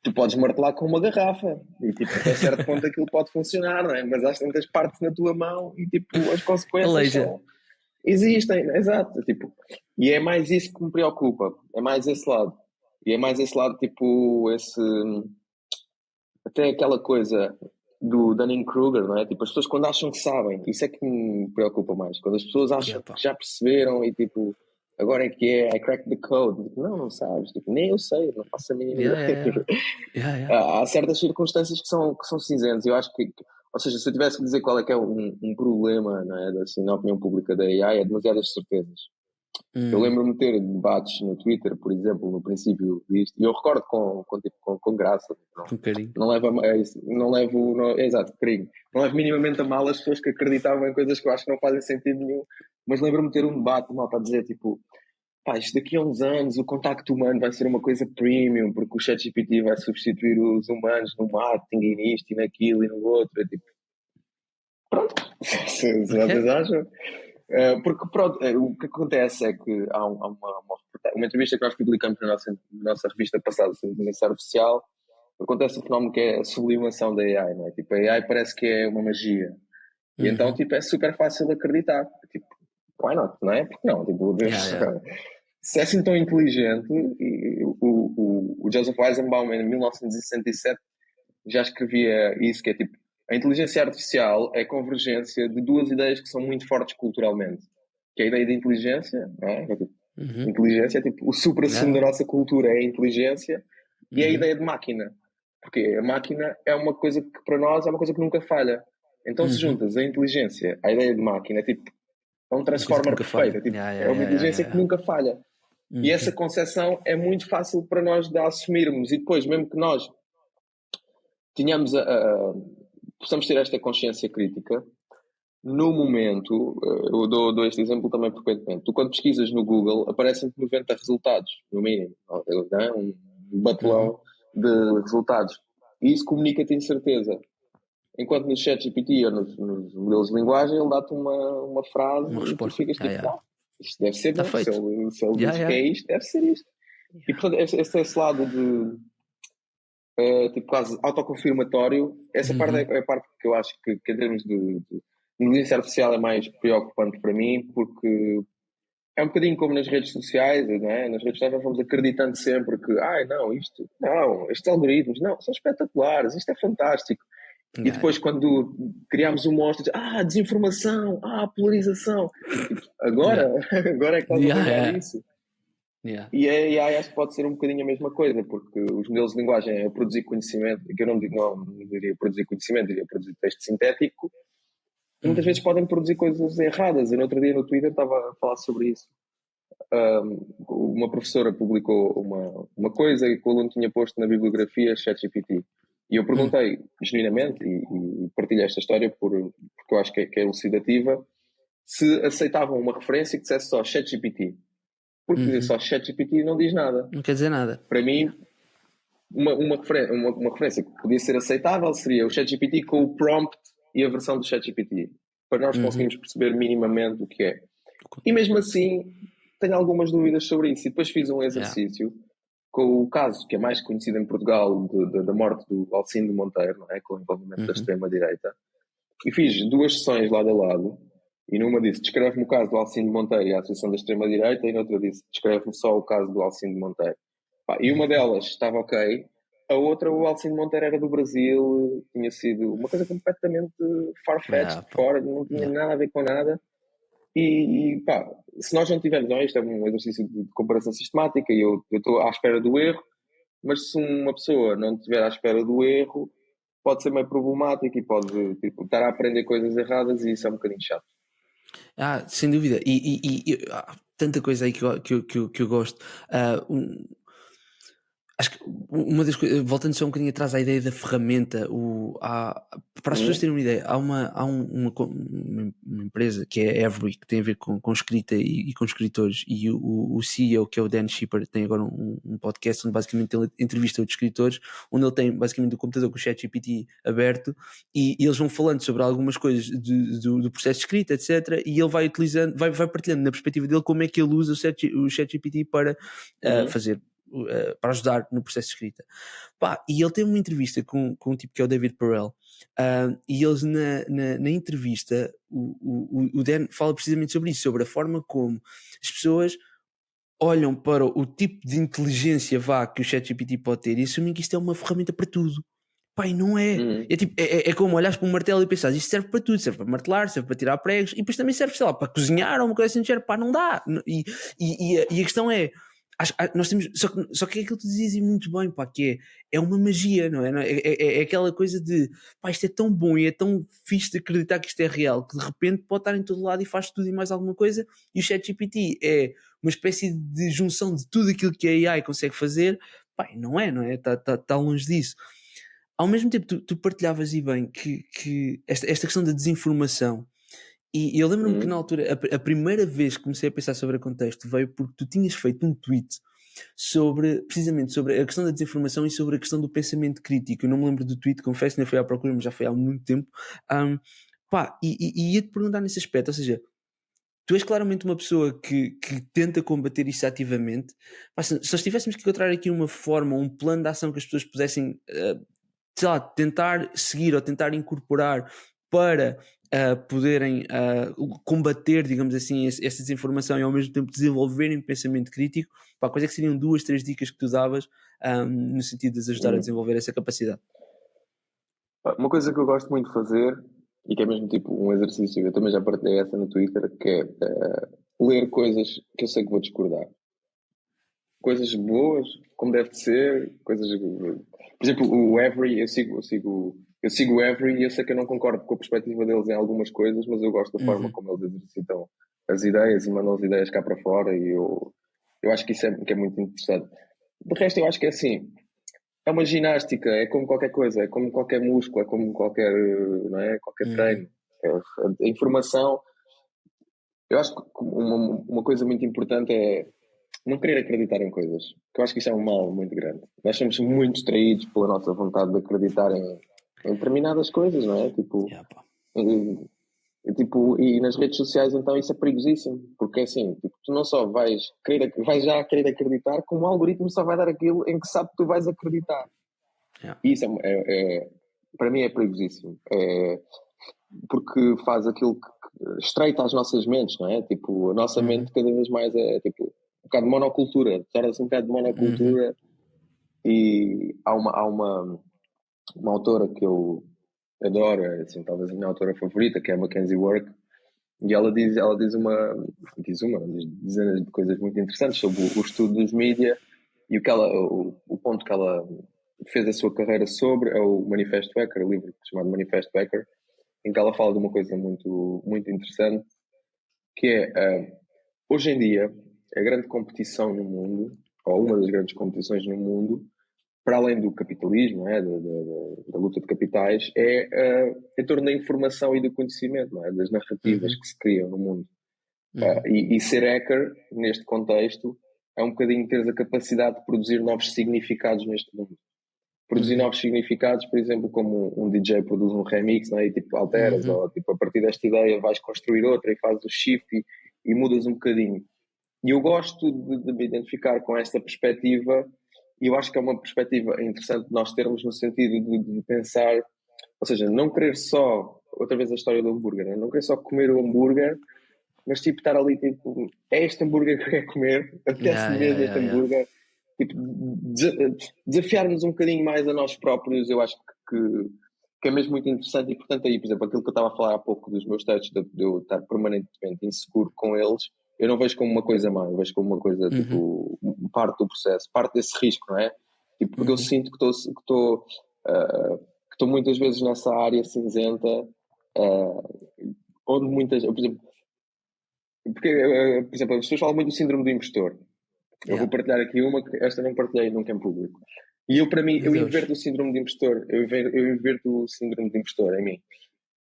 Tu podes martelar com uma garrafa e tipo, até certo ponto aquilo pode funcionar, não é? Mas às tantas partes na tua mão e tipo, as consequências existem, exato. Tipo, e é mais isso que me preocupa, é mais esse lado. E é mais esse lado, tipo, até aquela coisa do Dunning-Kruger, não é? Tipo, as pessoas quando acham que sabem, isso é que me preocupa mais. Quando as pessoas acham que já perceberam e tipo, agora é que I cracked the code. Tipo, não sabes. Tipo, nem eu sei, não faço a mínima ideia. Há certas circunstâncias que são cinzentas. Eu acho que, ou seja, se eu tivesse que dizer qual é que é um problema, não é, assim, na opinião pública da AI, é demasiadas certezas. Eu lembro-me de ter debates no Twitter, por exemplo, no princípio disto, e eu recordo com graça. Com carinho. Não levo, exato, carinho. Não levo minimamente a mal as pessoas que acreditavam em coisas que eu acho que não fazem sentido nenhum, mas lembro-me de ter um debate, mal para dizer, tipo, pá, isto daqui a uns anos o contacto humano vai ser uma coisa premium, porque o ChatGPT vai substituir os humanos no marketing e nisto e naquilo e no outro. É tipo, pronto, se vocês acham. Porque pronto, o que acontece é que há uma entrevista que nós publicamos na nossa revista passada sobre inteligência artificial. Acontece um fenómeno que é a sublimação da AI, não é? Tipo, a AI parece que é uma magia. E então, tipo, é super fácil acreditar. Tipo, why not, não é? Porque não? Tipo, se é assim tão inteligente, e o Joseph Weizenbaum, em 1967, já escrevia isso, que é tipo, a inteligência artificial é a convergência de duas ideias que são muito fortes culturalmente. Que é a ideia de inteligência, não é? Inteligência é tipo, o supra-sumo da nossa cultura é a inteligência, e a ideia de máquina. Porque a máquina é uma coisa que para nós é uma coisa que nunca falha. Então, se juntas a inteligência à ideia de máquina, é tipo, é um transformer perfeito. É, tipo, é uma inteligência que nunca falha. E essa concepção é muito fácil para nós de assumirmos. E depois, mesmo que nós tenhamos possamos ter esta consciência crítica, no momento, eu dou este exemplo também frequentemente, tu quando pesquisas no Google, aparecem 90 resultados, no mínimo, não? Um batelão de resultados. E isso comunica-te incerteza. Enquanto no ChatGPT ou nos modelos de linguagem, ele dá-te uma frase uma e tu resposta. ficas tipo, isto deve ser Tá bom. Se feito. ele diz que é isto, deve ser isto. E portanto, esse lado de tipo quase autoconfirmatório, essa parte é a parte que eu acho que em termos de inteligência artificial é mais preocupante para mim, porque é um bocadinho como nas redes sociais, não é? Nas redes sociais nós vamos acreditando sempre que, estes algoritmos, não, são espetaculares, isto é fantástico. E depois, quando criamos um monstro, desinformação, polarização. Tipo, agora é que estás a apanhar isso. E a AI acho que pode ser um bocadinho a mesma coisa, porque os modelos de linguagem é produzir conhecimento, que eu não diria produzir conhecimento, diria produzir texto sintético, e muitas vezes podem produzir coisas erradas. Eu no outro dia no Twitter estava a falar sobre isso. Uma professora publicou uma coisa que o aluno tinha posto na bibliografia ChatGPT. E eu perguntei, genuinamente, e partilhei esta história porque eu acho que é elucidativa, se aceitavam uma referência que dissesse só ChatGPT. Porque dizer só ChatGPT não diz nada. Não quer dizer nada. Para mim, uma referência que podia ser aceitável seria o ChatGPT com o prompt e a versão do ChatGPT. Para nós conseguirmos perceber minimamente o que é. E mesmo assim, tenho algumas dúvidas sobre isso. E depois fiz um exercício com o caso que é mais conhecido em Portugal da morte do Alcindo Monteiro, não é? Com o envolvimento da extrema-direita. E fiz 2 sessões lado a lado. E numa disse, descreve-me o caso do Alcindo Monteiro e a Associação da Extrema-Direita, e noutra disse, descreve-me só o caso do Alcindo Monteiro. E uma delas estava ok, a outra, o Alcindo Monteiro era do Brasil, tinha sido uma coisa completamente far-fetched, fora, não tinha nada a ver com nada. E se nós não tivermos, isto é um exercício de comparação sistemática e eu estou à espera do erro, mas se uma pessoa não estiver à espera do erro, pode ser meio problemático e pode estar a aprender coisas erradas e isso é um bocadinho chato. Sem dúvida. E tanta coisa aí que eu gosto. Acho que uma das coisas, voltando só um bocadinho atrás à ideia da ferramenta, para as pessoas terem uma ideia, há uma empresa que é a Every, que tem a ver com escrita e com escritores, e o CEO, que é o Dan Shepard, tem agora um podcast onde basicamente ele entrevista os escritores, onde ele tem basicamente o computador com o ChatGPT aberto, e eles vão falando sobre algumas coisas do processo de escrita, etc., e ele vai utilizando, vai partilhando na perspectiva dele como é que ele usa o ChatGPT para fazer, para ajudar no processo de escrita. E ele tem uma entrevista com um tipo que é o David Perell, e eles na entrevista, o Dan fala precisamente sobre isso, sobre a forma como as pessoas olham para o tipo de inteligência que o ChatGPT pode ter e assumem que isto é uma ferramenta para tudo. E não é. É como olhares para um martelo e pensares, isto serve para tudo, serve para martelar, serve para tirar pregos, e depois também serve, sei lá, para cozinhar ou uma coisa assim, não dá. E a questão é, nós temos, só que é aquilo que tu dizias muito bem, que é uma magia, não é? É aquela coisa de, isto é tão bom e é tão fixe de acreditar que isto é real, que de repente pode estar em todo lado e faz tudo e mais alguma coisa, e o ChatGPT é uma espécie de junção de tudo aquilo que a AI consegue fazer. Não é? Está longe disso. Ao mesmo tempo, tu partilhavas e bem que esta questão da desinformação, e eu lembro-me que na altura, a primeira vez que comecei a pensar sobre o contexto veio porque tu tinhas feito um tweet precisamente sobre a questão da desinformação e sobre a questão do pensamento crítico. Eu não me lembro do tweet, confesso, nem fui à procura, mas já foi há muito tempo. E ia-te perguntar nesse aspecto, ou seja, tu és claramente uma pessoa que tenta combater isso ativamente. Se nós tivéssemos que encontrar aqui uma forma, um plano de ação que as pessoas pudessem sei lá, tentar seguir ou tentar incorporar para poderem combater, digamos assim, essa desinformação e ao mesmo tempo desenvolverem pensamento crítico, quais é que seriam 2, 3 dicas que tu davas no sentido de as ajudar a desenvolver essa capacidade? Uma coisa que eu gosto muito de fazer e que é mesmo tipo um exercício, eu também já partilhei essa no Twitter, que é ler coisas que eu sei que vou discordar. Coisas boas, como deve de ser, coisas... Por exemplo, o Every, eu sigo eu sigo o Every e eu sei que eu não concordo com a perspectiva deles em algumas coisas, mas eu gosto da forma como eles exercitam as ideias e mandam as ideias cá para fora, e eu acho que isso que é muito interessante. De resto, eu acho que é assim, é uma ginástica, é como qualquer coisa, é como qualquer músculo, é como qualquer, não é? Qualquer treino. A informação, eu acho que uma coisa muito importante é não querer acreditar em coisas, que eu acho que isso é um mal muito grande. Nós somos muito distraídos pela nossa vontade de acreditar em determinadas coisas, não é? E nas redes sociais, então, isso é perigosíssimo, porque assim, tipo, tu não só vais já querer acreditar, como o algoritmo só vai dar aquilo em que sabe que tu vais acreditar. E isso para mim é perigosíssimo, porque faz aquilo que estreita as nossas mentes, não é? Tipo, a nossa mente cada vez mais é tipo um bocado de monocultura, torna-se um bocado de monocultura. E há uma autora que eu adoro, assim, talvez a minha autora favorita, que é a Mackenzie Work, e ela diz dezenas de coisas muito interessantes sobre o estudo dos mídia, e o ponto que ela fez a sua carreira sobre é o Manifesto Hacker, o livro chamado Manifesto Hacker, em que ela fala de uma coisa muito, muito interessante, que é, hoje em dia, a grande competição no mundo, ou uma das grandes competições no mundo, para além do capitalismo, da luta de capitais, é em torno da informação e do conhecimento, não é? Das narrativas que se criam no mundo. E ser hacker, neste contexto, é um bocadinho ter a capacidade de produzir novos significados neste mundo. Produzir novos significados, por exemplo, como um DJ produz um remix, não é? E tipo alteras, ou tipo, a partir desta ideia vais construir outra e fazes o shift e mudas um bocadinho. E eu gosto de me identificar com esta perspectiva, e eu acho que é uma perspectiva interessante de nós termos, no sentido de pensar, ou seja, não querer só, outra vez a história do hambúrguer, não querer só comer o hambúrguer, mas tipo estar ali, tipo, é este hambúrguer que eu quero comer, apetece mesmo este hambúrguer. Tipo, desafiar-nos um bocadinho mais a nós próprios, eu acho que é mesmo muito interessante. E portanto aí, por exemplo, aquilo que eu estava a falar há pouco dos meus textos, de eu estar permanentemente inseguro com eles, eu não vejo como uma coisa má, eu vejo como uma coisa, tipo, parte do processo, parte desse risco, não é? Tipo, porque eu sinto que estou muitas vezes nessa área cinzenta, onde muitas, por exemplo, por exemplo, as pessoas falam muito do síndrome do impostor. Eu vou partilhar aqui uma que esta não partilhei nunca em público. E eu, para mim, eu inverto o síndrome de impostor. Eu inverto o síndrome de impostor em mim.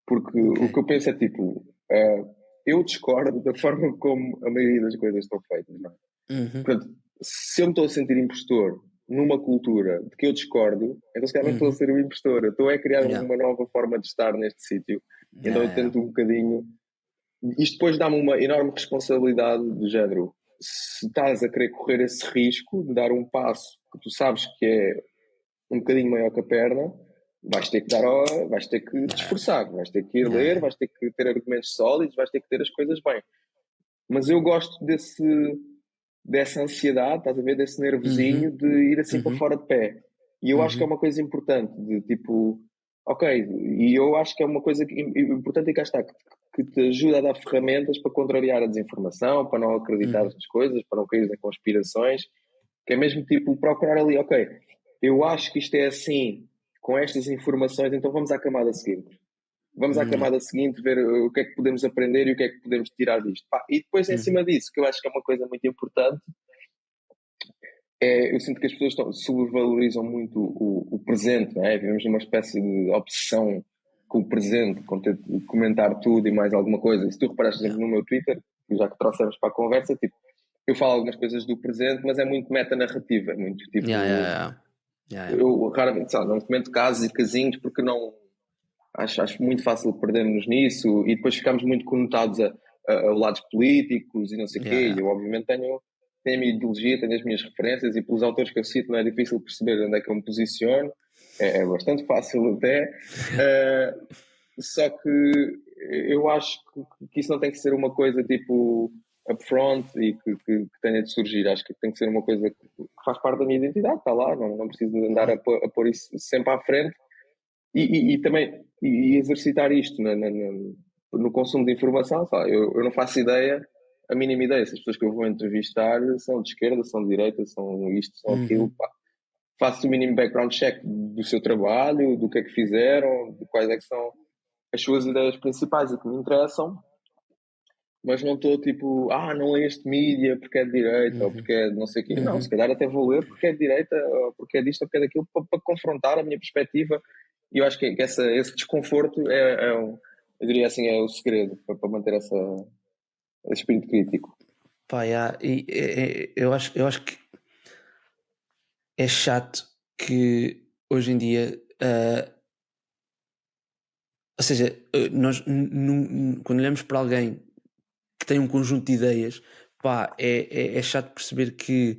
Porque o que eu penso é tipo, eu discordo da forma como a maioria das coisas estão feitas, não é? Portanto, se eu me estou a sentir impostor numa cultura de que eu discordo, então se calhar não estou a ser o impostor. Eu estou a criar uma nova forma de estar neste sítio. Então eu tento um bocadinho. Isto depois dá-me uma enorme responsabilidade do género. Se estás a querer correr esse risco de dar um passo que tu sabes que é um bocadinho maior que a perna, vais ter que te esforçar, vais ter que ir ler, vais ter que ter argumentos sólidos, vais ter que ter as coisas bem. Mas eu gosto dessa ansiedade, estás a ver, desse nervosinho de ir assim para fora de pé. E eu acho que é uma coisa importante, de tipo, ok, e eu acho que é uma coisa importante, e cá está, que te ajuda a dar ferramentas para contrariar a desinformação, para não acreditar nas coisas, para não cair em conspirações, que é mesmo tipo procurar ali, ok, eu acho que isto é assim, com estas informações, então vamos à camada seguinte. Vamos à camada seguinte, ver o que é que podemos aprender e o que é que podemos tirar disto. E depois, em cima disso, que eu acho que é uma coisa muito importante, eu sinto que as pessoas sobrevalorizam muito o presente, não é? Vivemos numa espécie de obsessão com o presente, com ter de comentar tudo e mais alguma coisa. E se tu reparaste, por exemplo, no meu Twitter, já que trouxemos para a conversa, tipo, eu falo algumas coisas do presente, mas é muito metanarrativa, é muito tipo... Eu raramente, sabe, não comento casos e casinhos porque não... Acho muito fácil perdermos nisso e depois ficamos muito conotados a lados políticos e não sei o quê. E eu, obviamente, tenho a minha ideologia, tenho as minhas referências e pelos autores que eu cito não é difícil perceber onde é que eu me posiciono. É bastante fácil até. Só que eu acho que isso não tem que ser uma coisa tipo upfront e que tenha de surgir. Acho que tem que ser uma coisa que faz parte da minha identidade, está lá, não preciso de andar a pôr isso sempre à frente. E também exercitar isto no consumo de informação. Sabe? Eu não faço ideia, a mínima ideia, se as pessoas que eu vou entrevistar são de esquerda, são de direita, são isto, são aquilo. Pá. faço o mínimo background check do seu trabalho, do que é que fizeram, de quais é que são as suas ideias principais e que me interessam, mas não estou tipo, não leio este mídia porque é de direita ou porque é de não sei o quê. Não, se calhar até vou ler porque é de direita ou porque é disto ou porque é daquilo para confrontar a minha perspectiva. E eu acho que esse desconforto eu diria assim, é o segredo para manter esse espírito crítico. Pá, eu acho que é chato que hoje em dia, ou seja, nós quando olhamos para alguém que tem um conjunto de ideias, pá, é chato perceber que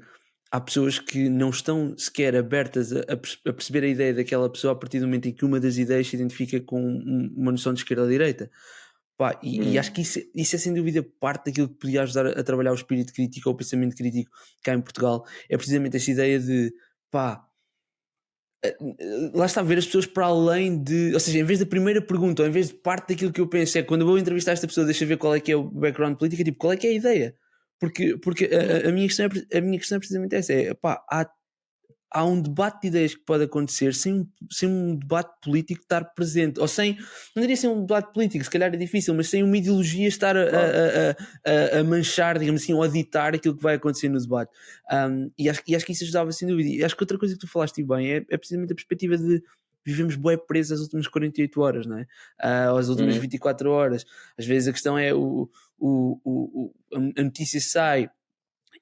há pessoas que não estão sequer abertas a perceber a ideia daquela pessoa a partir do momento em que uma das ideias se identifica com uma noção de esquerda ou direita. Pá, e acho que isso é sem dúvida parte daquilo que podia ajudar a trabalhar o espírito crítico ou o pensamento crítico cá em Portugal. É precisamente essa ideia de, pá, lá está a ver as pessoas para além de, ou seja, em vez da primeira pergunta, ou em vez de parte daquilo que eu penso é quando eu vou entrevistar esta pessoa, deixa eu ver qual é que é o background político, tipo, qual é que é a ideia? Porque a minha questão é precisamente essa, pá, há um debate de ideias que pode acontecer sem um debate político estar presente, ou sem, não diria sem um debate político, se calhar é difícil, mas sem uma ideologia estar a manchar, digamos assim, ou a ditar aquilo que vai acontecer no debate. E acho que isso ajudava sem dúvida. E acho que outra coisa que tu falaste bem é precisamente a perspectiva de vivemos bué presos as últimas 48 horas, não é? Ou as últimas 24 horas. Às vezes a questão é a notícia sai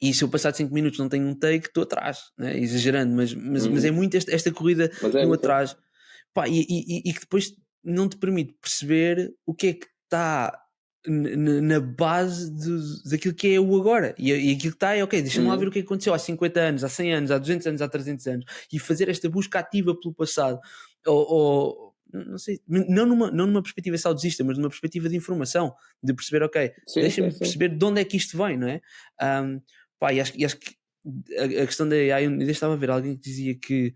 e se eu passar de 5 minutos não tenho um take, estou atrás, né? Exagerando, mas é muito esta corrida no atrás. Pá, e que depois não te permite perceber o que é que está na base daquilo que é o agora. E aquilo que está é, ok, deixa-me lá ver o que aconteceu há 50 anos, há 100 anos, há 200 anos, há 300 anos, e fazer esta busca ativa pelo passado. Ou não sei, não numa perspectiva saudosista, mas numa perspectiva de informação, de perceber, ok, deixa-me perceber de onde é que isto vem, não é? Pá, e acho que a questão da AI, eu estava a ver alguém que dizia que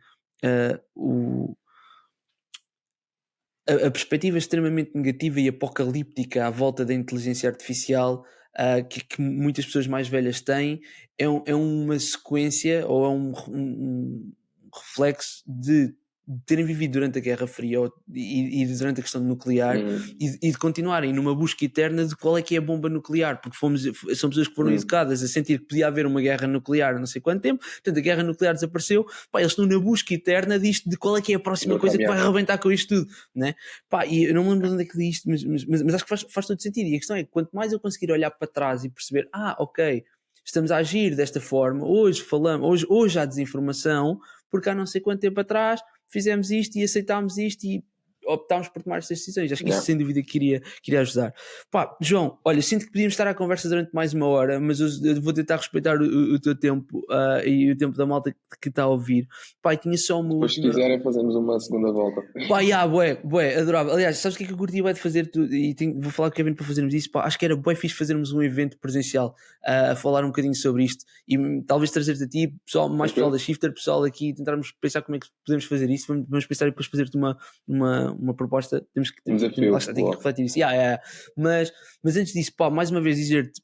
a perspectiva extremamente negativa e apocalíptica à volta da inteligência artificial que muitas pessoas mais velhas têm é uma sequência ou é um reflexo de terem vivido durante a Guerra Fria e durante a questão nuclear e de continuarem numa busca eterna de qual é que é a bomba nuclear, porque são pessoas que foram educadas a sentir que podia haver uma guerra nuclear há não sei quanto tempo, portanto a guerra nuclear desapareceu, pá, eles estão na busca eterna disto, de qual é que é a próxima coisa que vai arrebentar com isto tudo, né? Pá, e eu não me lembro de onde é que li isto, mas acho que faz todo sentido, e a questão é que quanto mais eu conseguir olhar para trás e perceber, ok, estamos a agir desta forma, hoje há desinformação, porque há não sei quanto tempo atrás fizemos isto e aceitámos isto e optámos por tomar estas decisões. Acho que isso sem dúvida queria ajudar. Pá, João, olha, sinto que podíamos estar à conversa durante mais uma hora, mas eu vou tentar respeitar o teu tempo e o tempo da malta que está a ouvir. Pá, tinha só uma última... Se quiserem fazemos uma segunda volta. Pá, bué, adorável. Aliás, sabes o que é que eu curti bué de fazer? Vou falar com o Kevin para fazermos isso. Pá, acho que era bué fixe fazermos um evento presencial a falar um bocadinho sobre isto e talvez trazer-te a ti, pessoal da Shifter, pessoal aqui, tentarmos pensar como é que podemos fazer isso. Vamos pensar e depois fazer-te uma proposta. Temos que refletir isso. Mas antes disso, pá, mais uma vez dizer-te,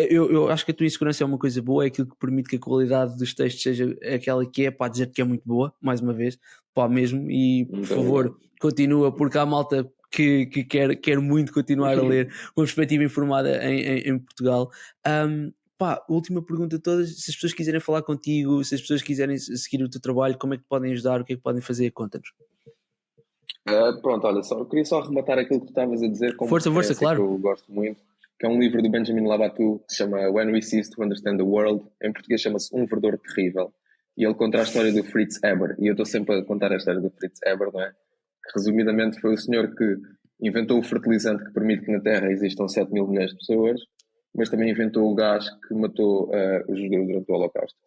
eu acho que a tua insegurança é uma coisa boa, é aquilo que permite que a qualidade dos textos seja aquela que é, pá, dizer que é muito boa, mais uma vez, pá, mesmo, e por favor, continua, porque há malta que quer muito continuar a ler com perspectiva informada em Portugal. Pá, última pergunta de todas, se as pessoas quiserem falar contigo, se as pessoas quiserem seguir o teu trabalho, como é que podem ajudar, o que é que podem fazer, conta-nos. Pronto, olha, eu queria só arrematar aquilo que tu estavas a dizer com força, claro. Que eu gosto muito, que é um livro do Benjamin Labatou que se chama When We Cease to Understand the World, em português chama-se Um Verdor Terrível, e ele conta a história do Fritz Haber, e eu estou sempre a contar a história do Fritz Haber, não é? Que resumidamente foi o senhor que inventou o fertilizante que permite que na Terra existam 7 mil milhões de pessoas, mas também inventou o gás que matou os judeus durante o Holocausto.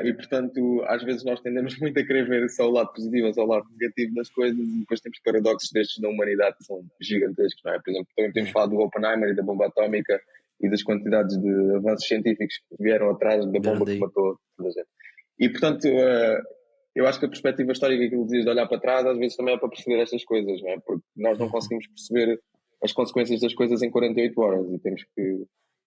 E portanto, às vezes nós tendemos muito a querer ver só o lado positivo ou só o lado negativo das coisas e depois temos paradoxos destes na humanidade que são gigantescos, não é? Por exemplo, também temos falado do Oppenheimer e da bomba atómica e das quantidades de avanços científicos que vieram atrás da bomba que matou toda a gente. E portanto, eu acho que a perspectiva histórica que ele diz de olhar para trás às vezes também é para perceber estas coisas, não é? Porque nós não conseguimos perceber as consequências das coisas em 48 horas e temos que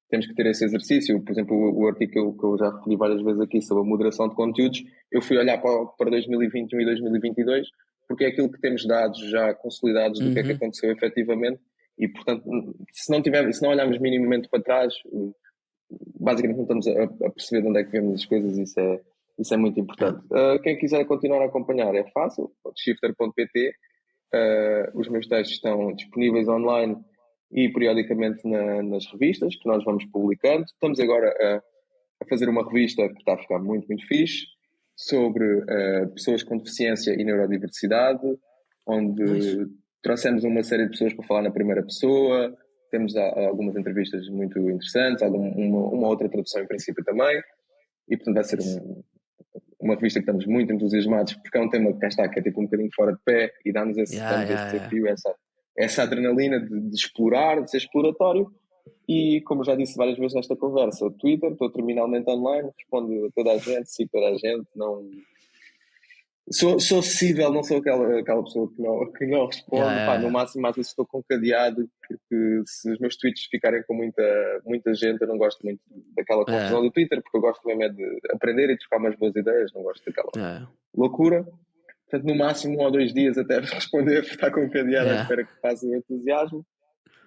temos que ter esse exercício. Por exemplo, o artigo que eu já referi várias vezes aqui sobre a moderação de conteúdos, eu fui olhar para 2021 e 2022, porque é aquilo que temos dados já consolidados do que é que aconteceu efetivamente, e portanto, se não olharmos minimamente para trás, basicamente não estamos a perceber de onde é que vemos as coisas, isso é muito importante. Quem quiser continuar a acompanhar é fácil, shifter.pt, os meus textos estão disponíveis online e periodicamente nas revistas que nós vamos publicando. Estamos agora a fazer uma revista que está a ficar muito, muito fixe, sobre pessoas com deficiência e neurodiversidade, onde trouxemos uma série de pessoas para falar na primeira pessoa, temos algumas entrevistas muito interessantes, uma outra tradução em princípio também, e portanto vai ser uma revista que estamos muito entusiasmados, porque é um tema que cá está, que é tipo um bocadinho fora de pé, e dá-nos esse desafio, essa adrenalina de explorar, de ser exploratório. E como já disse várias vezes nesta conversa, o Twitter, estou terminalmente online, respondo a toda a gente, sigo toda a gente, não... Sou acessível, não sou aquela pessoa que não responde. Pá, no máximo, às vezes estou com cadeado, porque se os meus tweets ficarem com muita gente, eu não gosto muito daquela confusão do Twitter, porque eu gosto mesmo é de aprender e trocar umas boas ideias, não gosto daquela loucura. Portanto, no máximo 1 ou 2 dias até responder, porque está com cadeado à espera que faça o entusiasmo.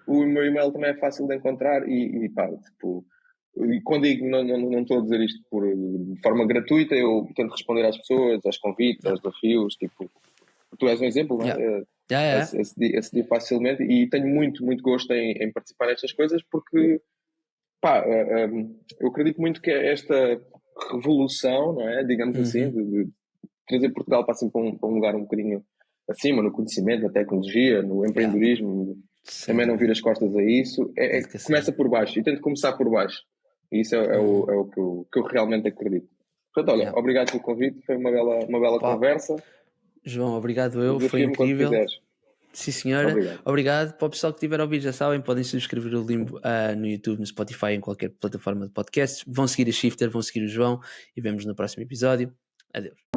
O meu e-mail também é fácil de encontrar e pá, tipo... E quando digo, não estou a dizer isto de forma gratuita, eu tento responder às pessoas, aos convites, aos desafios, tipo, tu és um exemplo, não é? Acedi facilmente e tenho muito, muito gosto em participar nestas coisas porque, pá, eu acredito muito que esta revolução, não é? Digamos assim, de trazer Portugal para, assim, para um lugar um bocadinho acima, no conhecimento, na tecnologia, no empreendedorismo, também não vir as costas a isso, começa por baixo e tento começar por baixo. E isso é o que eu realmente acredito. Portanto, olha, obrigado pelo convite, foi uma bela conversa. João, obrigado foi incrível. Sim, senhora. Obrigado. Para o pessoal que estiver a ouvir, já sabem, podem subscrever o Limbo no YouTube, no Spotify, em qualquer plataforma de podcasts. Vão seguir a Shifter, vão seguir o João e vemos no próximo episódio. Adeus.